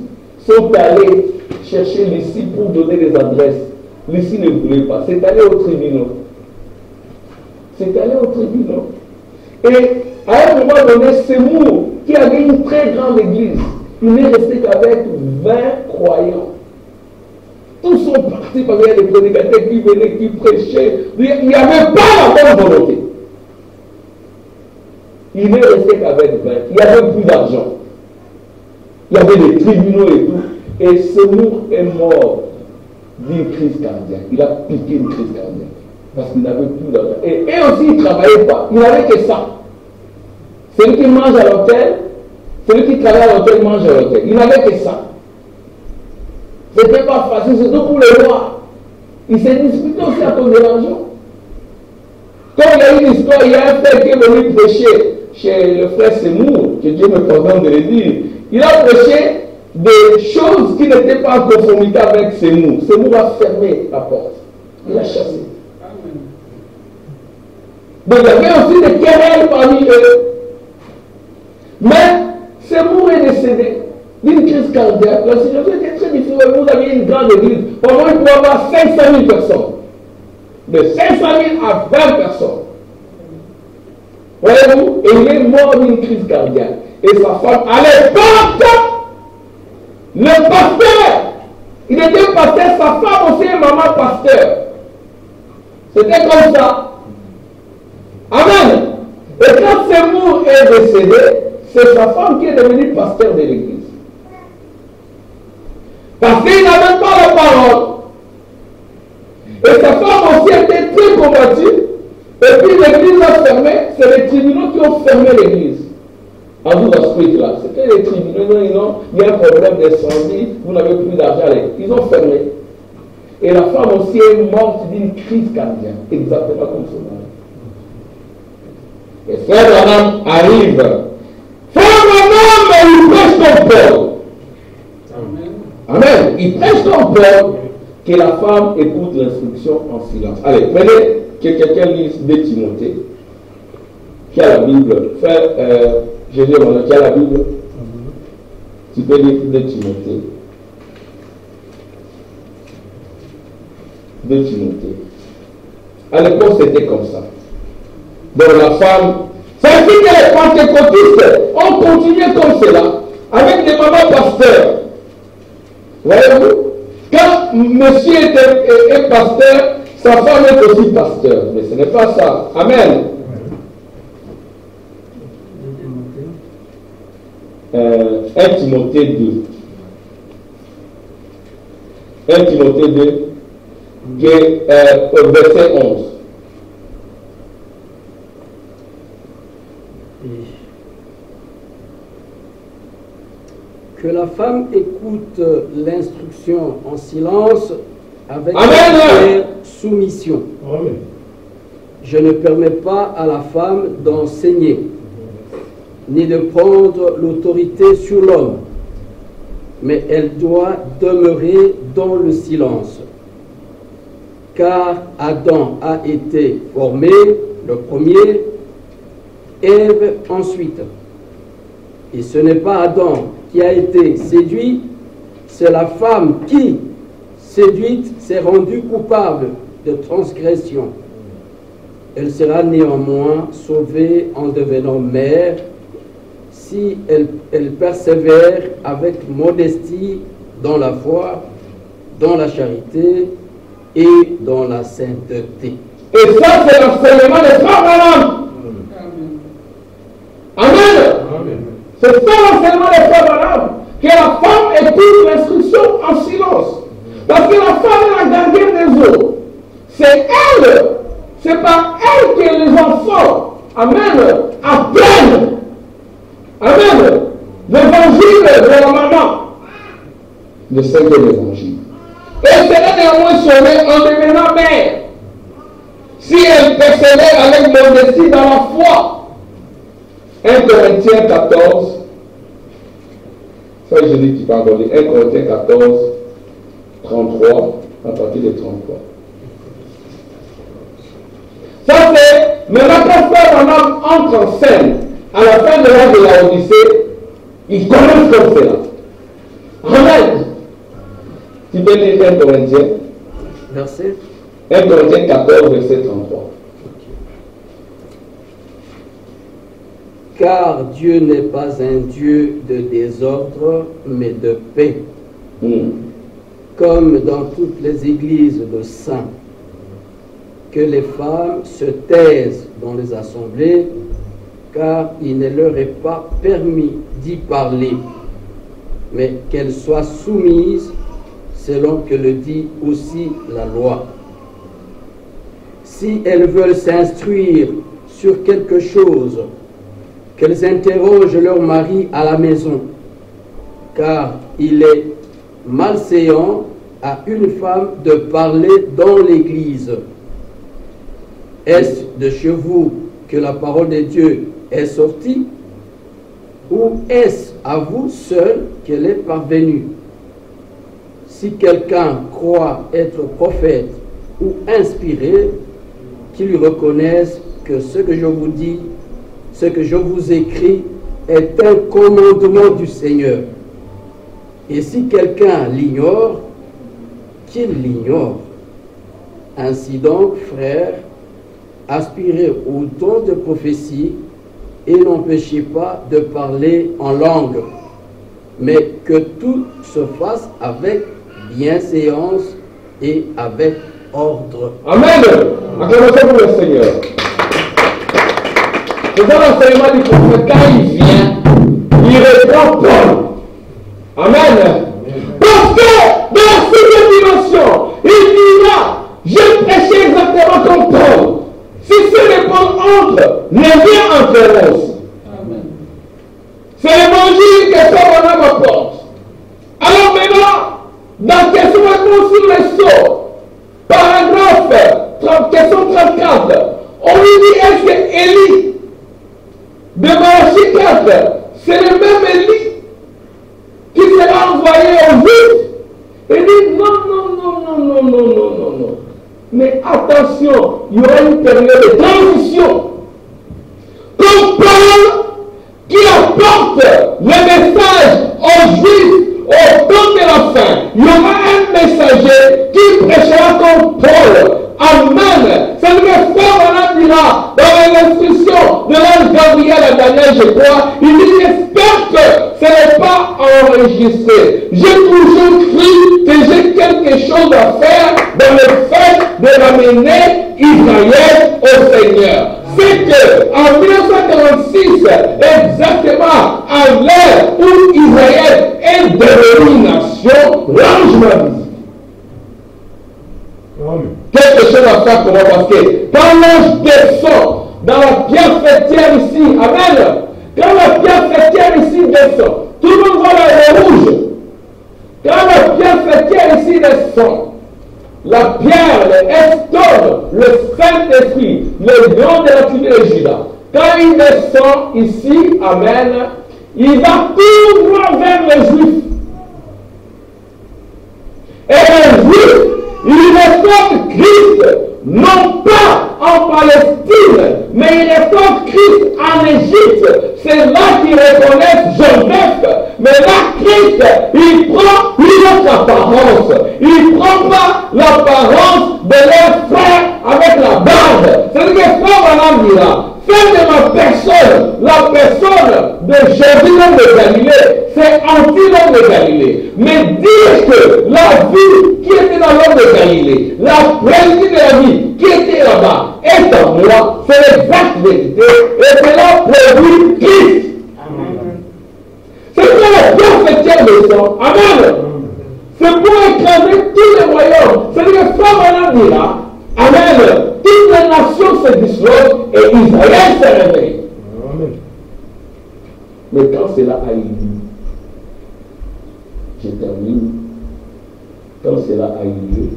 A: sont allés chercher Lucie pour donner des adresses. Lucie ne voulait pas. C'est allé au tribunal. C'est allé au tribunal. Et à un moment donné, Semou, qui avait une très grande église, il n'est resté qu'avec 20 croyants. Tous sont partis parce qu'il y a des prédicateurs qui venaient, qui prêchaient. Il n'y avait pas la bonne volonté. Il n'est resté qu'avec 20. Il n'y avait plus d'argent. Il y avait des tribunaux et tout. Et Semou est mort d'une crise cardiaque. Il a piqué une crise cardiaque. Parce qu'il n'avait plus d'argent. Et aussi, il ne travaillait pas. Il n'avait que ça. Celui qui mange à l'hôtel, celui qui travaille à l'hôtel mange à l'hôtel. Il n'avait que ça. Ce n'était pas facile, surtout pour les rois. Il s'est disputé aussi à cause de l'argent. Quand il y a eu une histoire, il y a un frère qui est venu prêcher chez le frère Semou, que Dieu me pardonne de le dire. Il a prêché des choses qui n'étaient pas en conformité avec Semou. Semou a fermé la porte. Il a chassé. Donc il y avait aussi des querelles parmi eux. Mais Semou est décédé d'une crise cardiaque. La situation était très difficile. Vous aviez une grande église. Pour moi, il pouvait avoir 500 000 personnes. De 500 000 à 20 personnes. Voyez-vous? Et il est mort d'une crise cardiaque. Et sa femme, à l'époque, le pasteur, il était pasteur, sa femme aussi est maman pasteur. C'était comme ça. Amen. Et quand Semou est décédé, c'est sa femme qui est devenue pasteur de l'église. Parce qu'il n'avait pas la parole. Et sa femme aussi était très combattue. Et puis l'église a fermé. C'est les tribunaux qui ont fermé l'église. À vous d'esprit là. C'était les tribunaux. Il y a un problème d'incendie. Vous n'avez plus d'argent. Ils ont fermé. Et la femme aussi est morte d'une crise cardiaque. Exactement comme son mari. Et Frère Branham arrive. Frère Branham, il prêche comme Paul. Amen. Il prêche comme Paul. Que la femme écoute l'instruction en silence. Allez, prenez que quelqu'un lise 2 Timothée. Qui a la Bible? Frère Jésus, qui a la Bible? Tu peux lire 2 Timothée. 2 Timothée. À l'époque, c'était comme ça. Donc la femme, c'est ainsi que les pentecôtistes ont continué comme cela, avec des mamans pasteurs. Voyez-vous? Quand monsieur est pasteur, sa femme est aussi pasteur. Mais ce n'est pas ça. Amen. 1 Timothée 2. 1 Timothée 2, verset 11.
C: Que la femme écoute l'instruction en silence avec soumission.
A: Amen.
C: Je ne permets pas à la femme d'enseigner, ni de prendre l'autorité sur l'homme, mais elle doit demeurer dans le silence. Car Adam a été formé, le premier, Ève ensuite. Et ce n'est pas Adam qui a été séduit, c'est la femme qui, séduite, s'est rendue coupable de transgression. Elle sera néanmoins sauvée en devenant mère si elle persévère avec modestie dans la foi, dans la charité et dans la sainteté.
A: Et ça, c'est l'enseignement des frères Branham. Amen. Amen. C'est ça l'enseignement des frères Branham. Que la femme écoute l'instruction en silence. Parce que la femme est la gardienne des eaux. C'est elle. C'est par elle que les enfants, amen, apprennent. Amen. L'évangile de la maman. Le Seigneur de l'évangile. Et elle serait néanmoins sauvée en devenant mère. Si elle persévère avec modestie dans la foi. 1 Corinthiens 14. Ça, je dis qu'il pas encore dit. 1 Corinthiens 14, 33, à partir de 33. Ça, c'est, maintenant, quand Frère Branham entre en scène, à la fin de l'âge de la Odyssée, il commence comme cela. Amen. Tu peux lire 1 Corinthiens.
C: Verset
A: 1 Corinthiens 14, verset 33.
C: Car Dieu n'est pas un Dieu de désordre, mais de paix. Comme dans toutes les églises de saints, que les femmes se taisent dans les assemblées, car il ne leur est pas permis d'y parler, mais qu'elles soient soumises selon que le dit aussi la loi. Si elles veulent s'instruire sur quelque chose, qu'elles interrogent leur mari à la maison, car il est malséant à une femme de parler dans l'église. Est-ce de chez vous que la parole de Dieu est sortie, ou est-ce à vous seul qu'elle est parvenue? Si quelqu'un croit être prophète ou inspiré, qu'il lui reconnaisse que ce que je vous dis, ce que je vous écris, est un commandement du Seigneur. Et si quelqu'un l'ignore, qu'il l'ignore. Ainsi donc, frères, aspirez au don de prophétie et n'empêchez pas de parler en langue, mais que tout se fasse avec bienséance et avec ordre.
A: Amen. Acclamation pour le Seigneur. C'est dans l'enseignement du prophète, quand il vient, il reprend Paul. Amen. Parce que dans la seconde dimension, il dira, je prêchais exactement comme Paul. Si ce n'est pas entre, les liens interrogent. C'est l'évangile que ça Branham apporte. Alors maintenant, dans question réponse sur les sceaux, paragraphe, question 34, on lui dit, est-ce que Élie, de Malachie 4, c'est le même Élie qui sera envoyé aux Juifs? Il dit, non. Mais attention, il y aura une période de transition. Comme Paul qui apporte le message aux Juifs au temps de la fin, il y aura un messager qui prêchera comme Paul. Amen. C'est le frère Branham dira dans l'instruction Gabriel à Daniel, je crois, il dit, j'espère que ce n'est pas enregistré. J'ai toujours cru que j'ai quelque chose à faire dans le fait de ramener Israël au Seigneur. C'est que en 1946, exactement à l'heure où Israël est devenu une nation, l'ange m'a visité. Quelque chose à faire pour moi, parce que quand l'ange descend dans la pierre fêtière ici, amen, quand la pierre fêtière ici descend, tout le monde voit la rouge. Quand la pierre fêtière ici descend, la pierre, le Eston, le Saint-Esprit, le lion de la tribu de Juda, quand il descend ici, amen, il va tout droit vers les Juifs. Et les Juifs, ils reçoivent Christ, non pas en Palestine, mais ils reçoivent Christ en Égypte. C'est là qu'ils reconnaissent Joseph. Mais là, Christ, il prend une autre apparence. Il ne prend pas l'apparence de leur frère avec la barbe. C'est-à-dire que frère Madame dira, faire de ma personne, la personne de Jésus l'homme de Galilée, c'est anti-l'homme de Galilée. Mais dire que la vie qui était dans l'homme de Galilée, la réalité de la vie qui était là-bas, est en moi, c'est l'exacte vérité, et cela produit Christ. Amen. C'est pour la pierre fêtière descend. Amen. C'est pour écraser tous les royaumes. C'est-à-dire que frère Madame dira, amen, toutes les nations se disloquent et Israël se réveille. Amen. Mais quand cela a eu lieu, je termine, quand cela a eu lieu,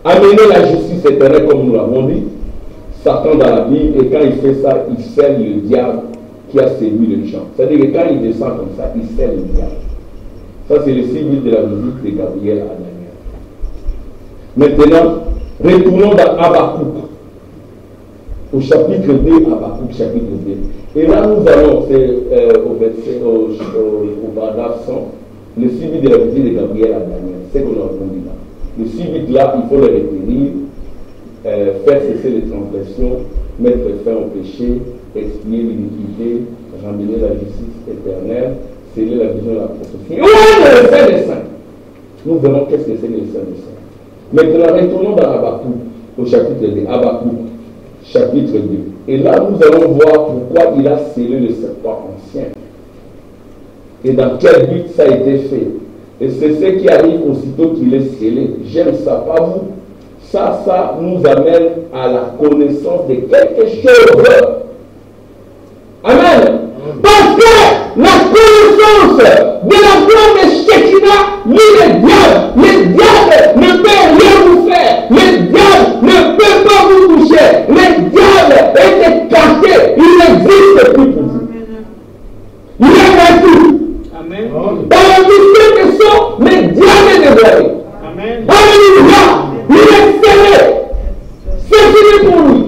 A: amener la justice éternelle comme nous l'avons dit, Satan dans la Bible, et quand il fait ça, il scelle le diable qui a séduit les gens. C'est-à-dire que quand il descend comme ça, il scelle le diable. Ça, c'est le signe de la visite de Gabriel à Daniel. Maintenant, retournons dans Habakkuk, au chapitre 2, Habakkuk, chapitre 2. Et là, nous allons, c'est au verset, au paragraphe 100, le suivi de la visite de Gabriel à Daniel. C'est qu'on a entendu là. Le suivi là, il faut le retenir, faire cesser les transgressions, mettre fin au péché, expier l'iniquité, ramener la justice éternelle, sceller la vision de la prophétie. Où est le Saint des Saints? Nous verrons qu'est-ce que c'est le Saint des Saints. Maintenant, retournons dans Habakkuk, au chapitre 2. Habakkuk, chapitre 2. Et là, nous allons voir pourquoi il a scellé le serpent ancien. Et dans quel but ça a été fait. Et c'est ce qui arrive aussitôt qu'il est scellé. J'aime ça, pas vous. Ça nous amène à la connaissance de quelque chose. Amen. Parce que la connaissance de la gloire de Shekinah, lui, le diable ne peut rien vous faire. Le diable ne peut pas vous toucher. Le diable est caché. Il n'existe plus pour vous. Il est vaincu. Amen. Dans la mystère de son, le diable est dévoilé. Amen. Alléluia. Il est scellé. C'est fini pour lui.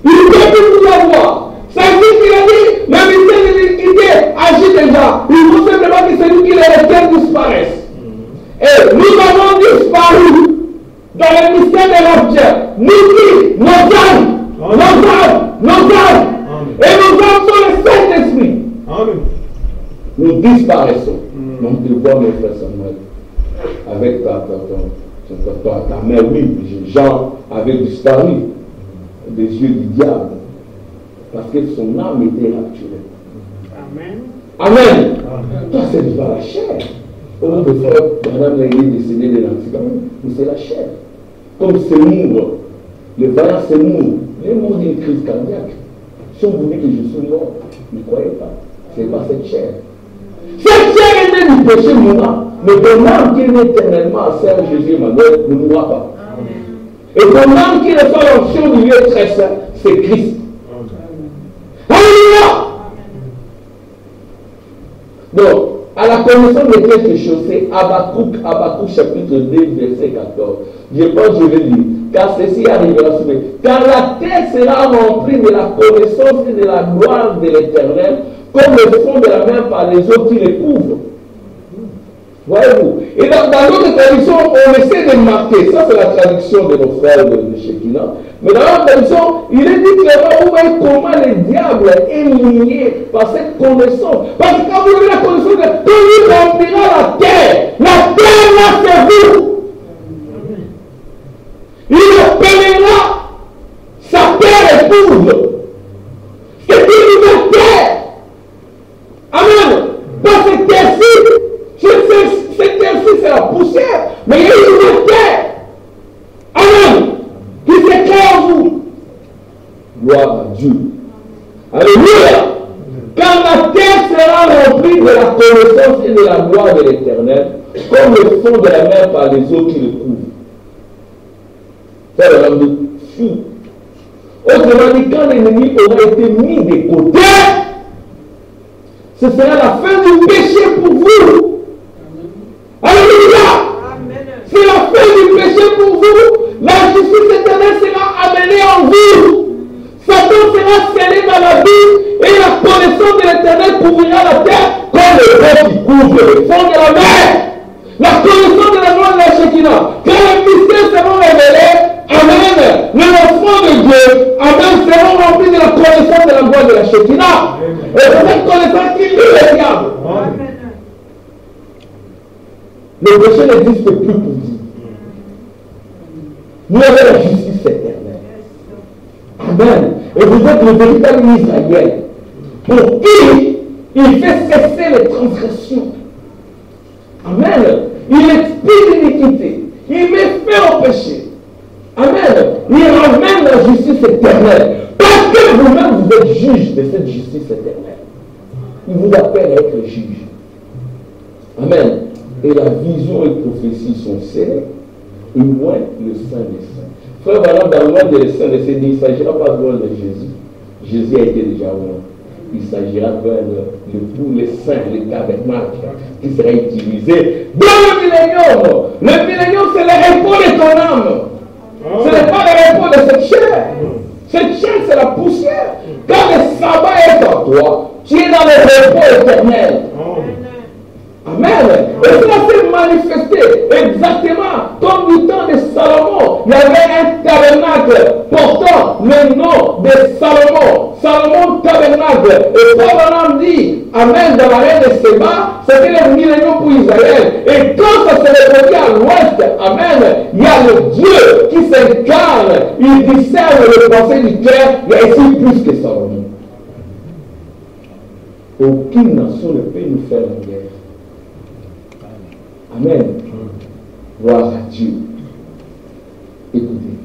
A: Il ne peut plus vous avoir. Ça dit qu'il a dit, le mystère de l'iniquité agit déjà. Il faut simplement que celui qui les retient disparaisse. Et nous avons disparu dans le mystère de l'objet. Nous qui, nos âmes. Et nos âmes sont le Saint-Esprit. Nous disparaissons. Donc, tu vois, mes frères Samuel, avec ta mère, oui, Jean avait disparu des yeux du diable. Parce que son âme était naturelle. Amen. Toi, c'est pas la chair. Au nom de frère, madame l'a décédée de l'anticament, mais c'est la chair. Comme c'est mou, le vaillant c'est mou. Les mots d'une crise cardiaque. Si on vous dit que je suis mort, ne croyez pas. Ce n'est pas cette chair. Cette chair est née du péché mourant. Mais ton âme qui est née éternellement à Seigneur Jésus Emmanuel ne mourra pas. Et ton âme qui reçoit l'onction du lieu très saint, c'est Christ. Alléluia. Donc, à la connaissance de quelque chose, c'est Habakkuk chapitre 2, verset 14. Je pense que je vais lire. Car ceci arrivera sur nous. Car la terre sera remplie de la connaissance et de la gloire de l'Éternel, comme le fond de la mer par les eaux qui les couvrent. Voyez-vous. Et dans notre traduction, on essaie de marquer. Ça, c'est la traduction de nos frères de Shekinah. Mais dans notre traduction, il est dit clairement comment le diable est lié par cette connaissance. Parce que quand vous avez la connaissance de tout, il remplira la terre. La terre, là, c'est vous. Il appellera sa terre épouse. C'est une nouvelle terre. Amen. Dans cette terre-ci, cette terre-ci, c'est la poussière. Mais il y a une nouvelle terre. Amen. Qui s'éclaire en vous. Gloire à Dieu. Alléluia. Quand la terre sera remplie de la connaissance et de la gloire de l'Éternel, comme le fond de la mer par les eaux qui le couvrent. Ça va rendre fou. Autrement dit, quand l'ennemi aura été mis de côté, ce sera la fin du péché pour vous. Alléluia. C'est la fin du péché pour vous. La justice éternelle sera amenée en vous. Satan sera scellé dans la vie et la connaissance de l'Éternel couvrira la terre comme le vent qui couvre le fond de la mer. La connaissance de la gloire de la Shekinah. Quand les mystères seront révélés, amen, les enfants de Dieu, amen, seront remplis de la connaissance de la gloire de la Shekinah. Et c'est cette connaissance qui lie le diable. Le péché n'existe plus pour vous. Vous avez la justice éternelle. Amen. Et vous êtes le véritable Israël. Pour qui il fait cesser les transgressions. Amen. Il expie l'iniquité. Il met fin au péché. Amen. Il ramène la justice éternelle. Parce que vous-même, vous êtes juge de cette justice éternelle. Il vous appelle à être juge. Amen. Et la vision et la prophétie sont scellées. Et loin le Saint des Saints. Frère, voilà, dans loin de Saint des Saints, il ne s'agira pas de loin de Jésus. Jésus a été déjà loin. Il s'agira vers le saint, le tabernacle qui sera utilisé dans le millénium. Le millénium, c'est le repos de ton âme. Ce n'est pas le repos de cette chair. Cette chair, c'est la poussière. Quand le sabbat est en toi, tu es dans le repos éternel. Amen. Et cela s'est manifesté exactement comme du temps de Salomon. Il y avait un tabernacle portant le nom de Salomon. Salomon tabernacle. Et Paul dit, amen, dans la reine de Séba, c'était le millénium pour Israël. Et quand ça se répondit à l'ouest, amen, il y a le Dieu qui s'incarne. Il discerne le pensée du cœur. Il y a ici plus que Salomon. Aucune nation ne peut nous faire la guerre. Amen. Gloire à Dieu. Écoutez.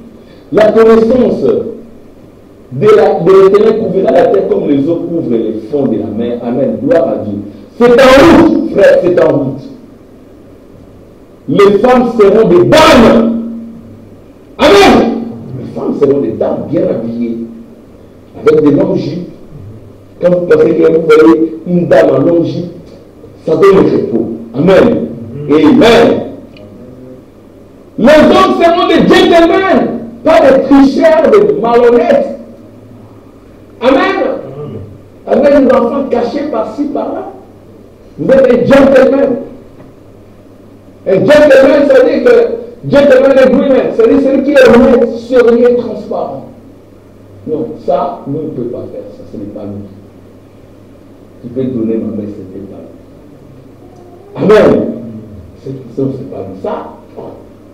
A: La connaissance de l'Éternel couvrira la terre comme les eaux couvrent les fonds de la mer. Amen. Gloire à Dieu. C'est en route, frère, c'est en route. Les femmes seront des dames. Amen. Les femmes seront des dames bien habillées. Avec des longues jupes. Quand vous pensez que vous voyez une dame en longue jupe, ça donne le repos. Amen. Amen. Les hommes seront des gentlemen, pas des tricheurs, des malhonnêtes. Amen. Avec des enfants cachés par-ci, par-là. Vous êtes des gentlemen. Un gentleman, ça veut dire que gentleman agreement, ça veut dire celui qui est honnête, sérieux et transparent. Non, ça, nous ne pouvons pas faire ça, ce n'est pas nous. Tu peux donner ma main, ce n'est pas nous. Amen. C'est pas nous. Ça,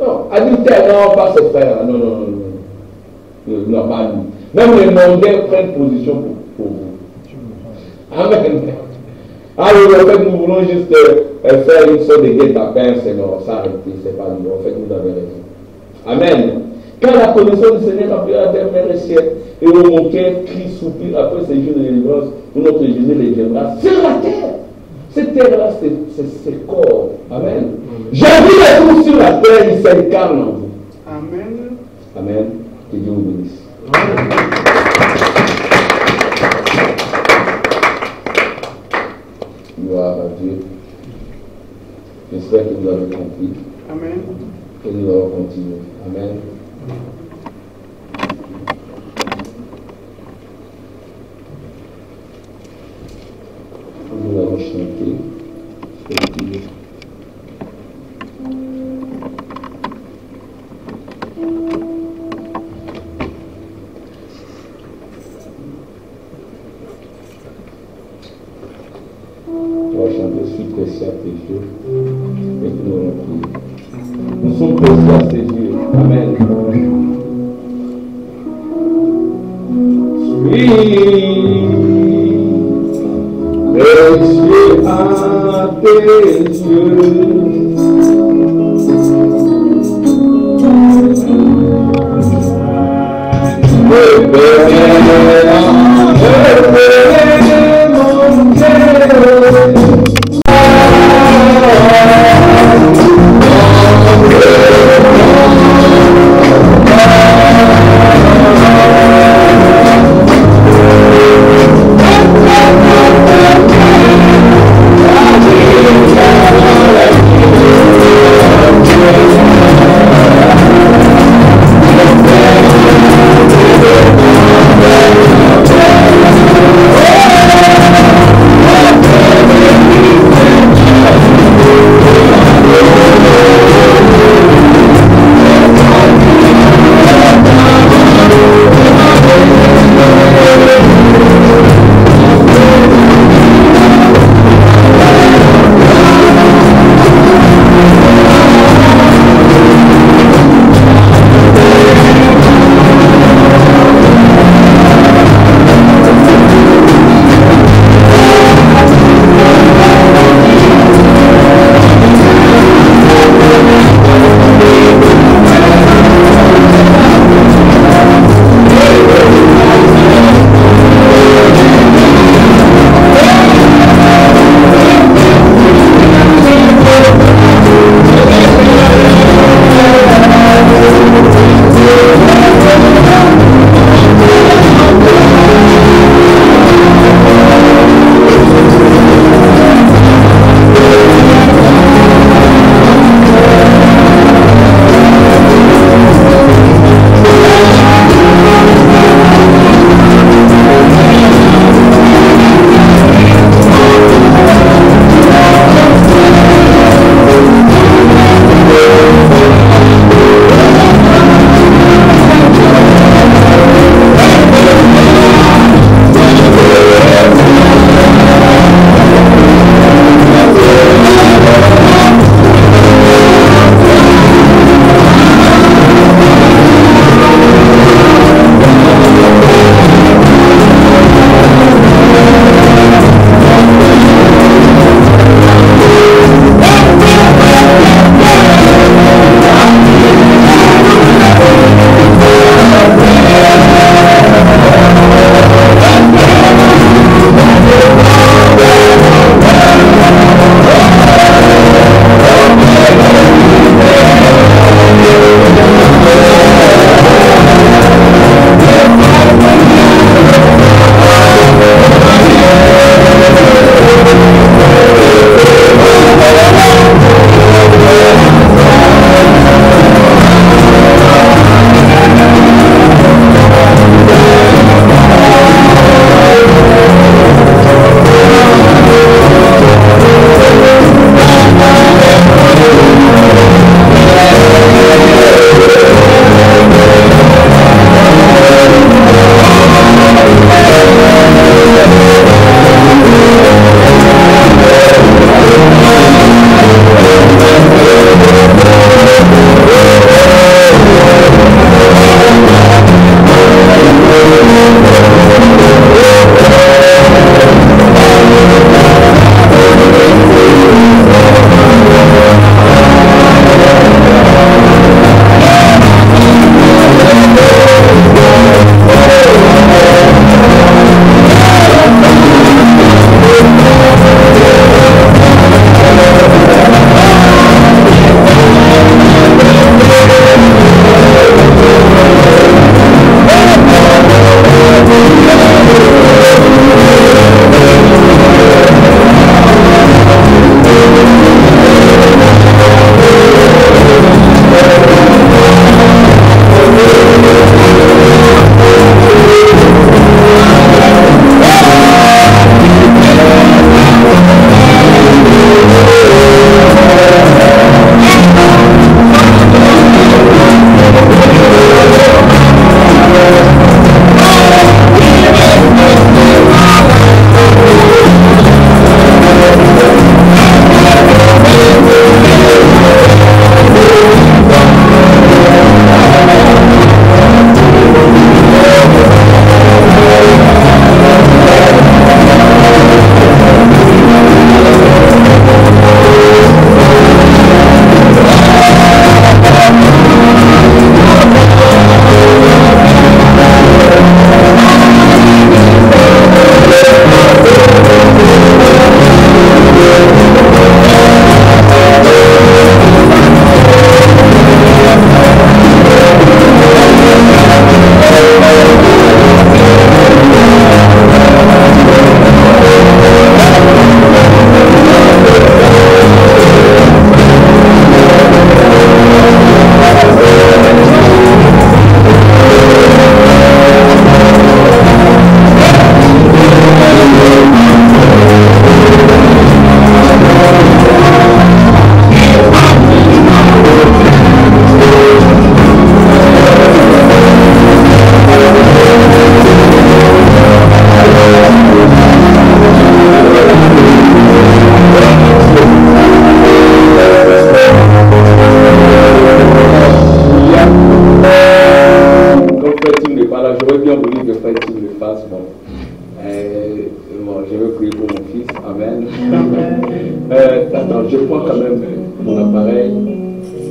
A: non. Adultère, non, pas se faire. Non, non, non, non. Non, pas nous. Même les mondains prennent position pour vous. Amen. Alors, en fait, nous voulons juste faire une sorte de guet-apens, c'est non, s'arrêter, c'est pas nous. En fait, vous avez raison. Amen. Quand la connaissance du Seigneur remplira la terre, mer et ciel, et où mon cœur crie, soupire après ces jours de délivrance, où notre Jésus les viendra sur la terre. Cette terre-là, c'est corps. Amen. J'ai vu les trous sur la terre, il s'incarne en vous.
B: Amen.
A: Amen. Que Dieu vous bénisse.
B: Amen.
A: Gloire à Dieu. J'espère que vous avez compris.
B: Amen.
A: Et nous allons continuer. Amen. Nous allons chanter. ses yeux et que nous allons prier. Nous sommes précieux à ses yeux. Amen. Précieux à tes yeux.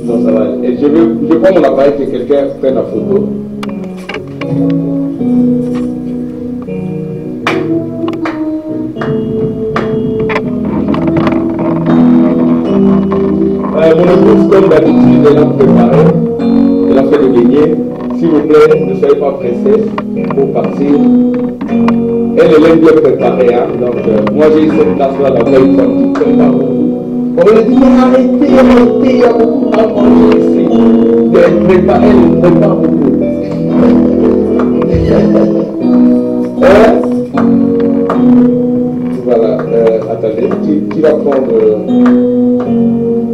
A: Non, ça va. Et je prends mon appareil que quelqu'un prenne la photo. Mon épouse, comme d'habitude, elle a préparé. Elle a fait le beignet. S'il vous plaît, ne soyez pas pressés pour partir. Elle aime bien préparer. Hein? Donc, moi, j'ai eu cette place-là, la veille, quand tu prépares beaucoup. On lui dit, non, arrêtez, il y a beaucoup à manger ici. Elle prépare beaucoup. Voilà, attendez, tu vas prendre.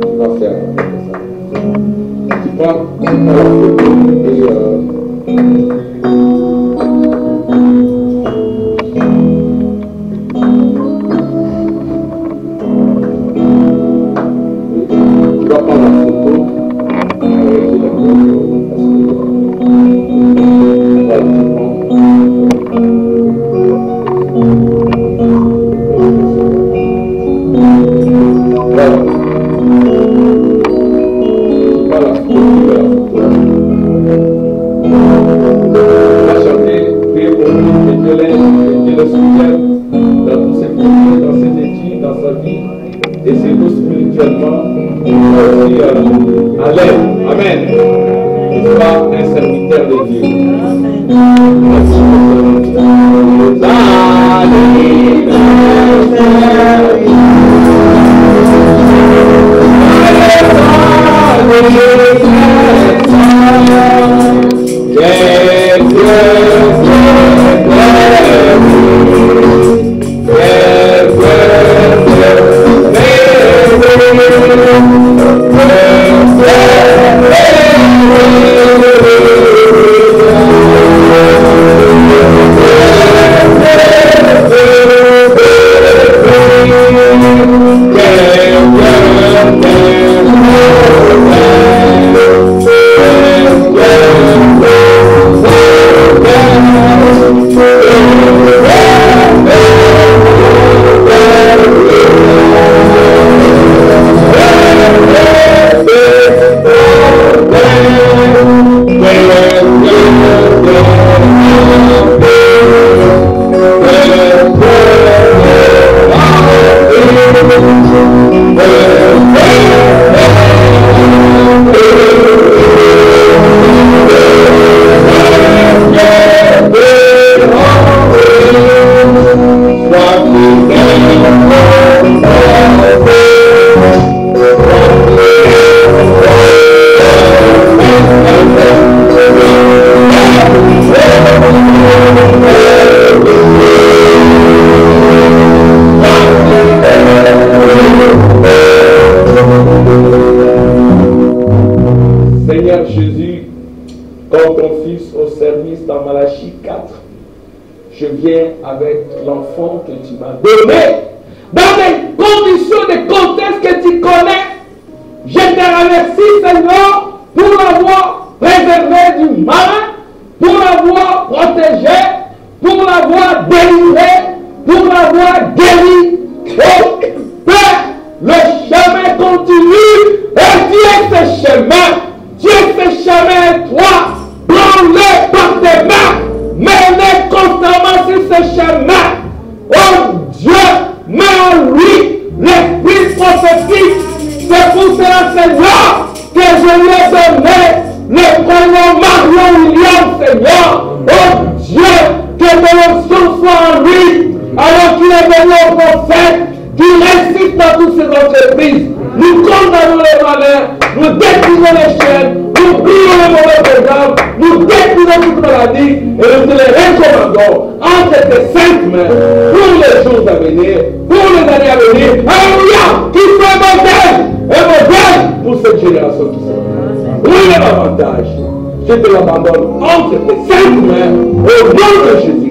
A: Tu vas faire ça. Tu prends la photo et. Je te l'abandonne entre tes saintes mains au nom de Jésus.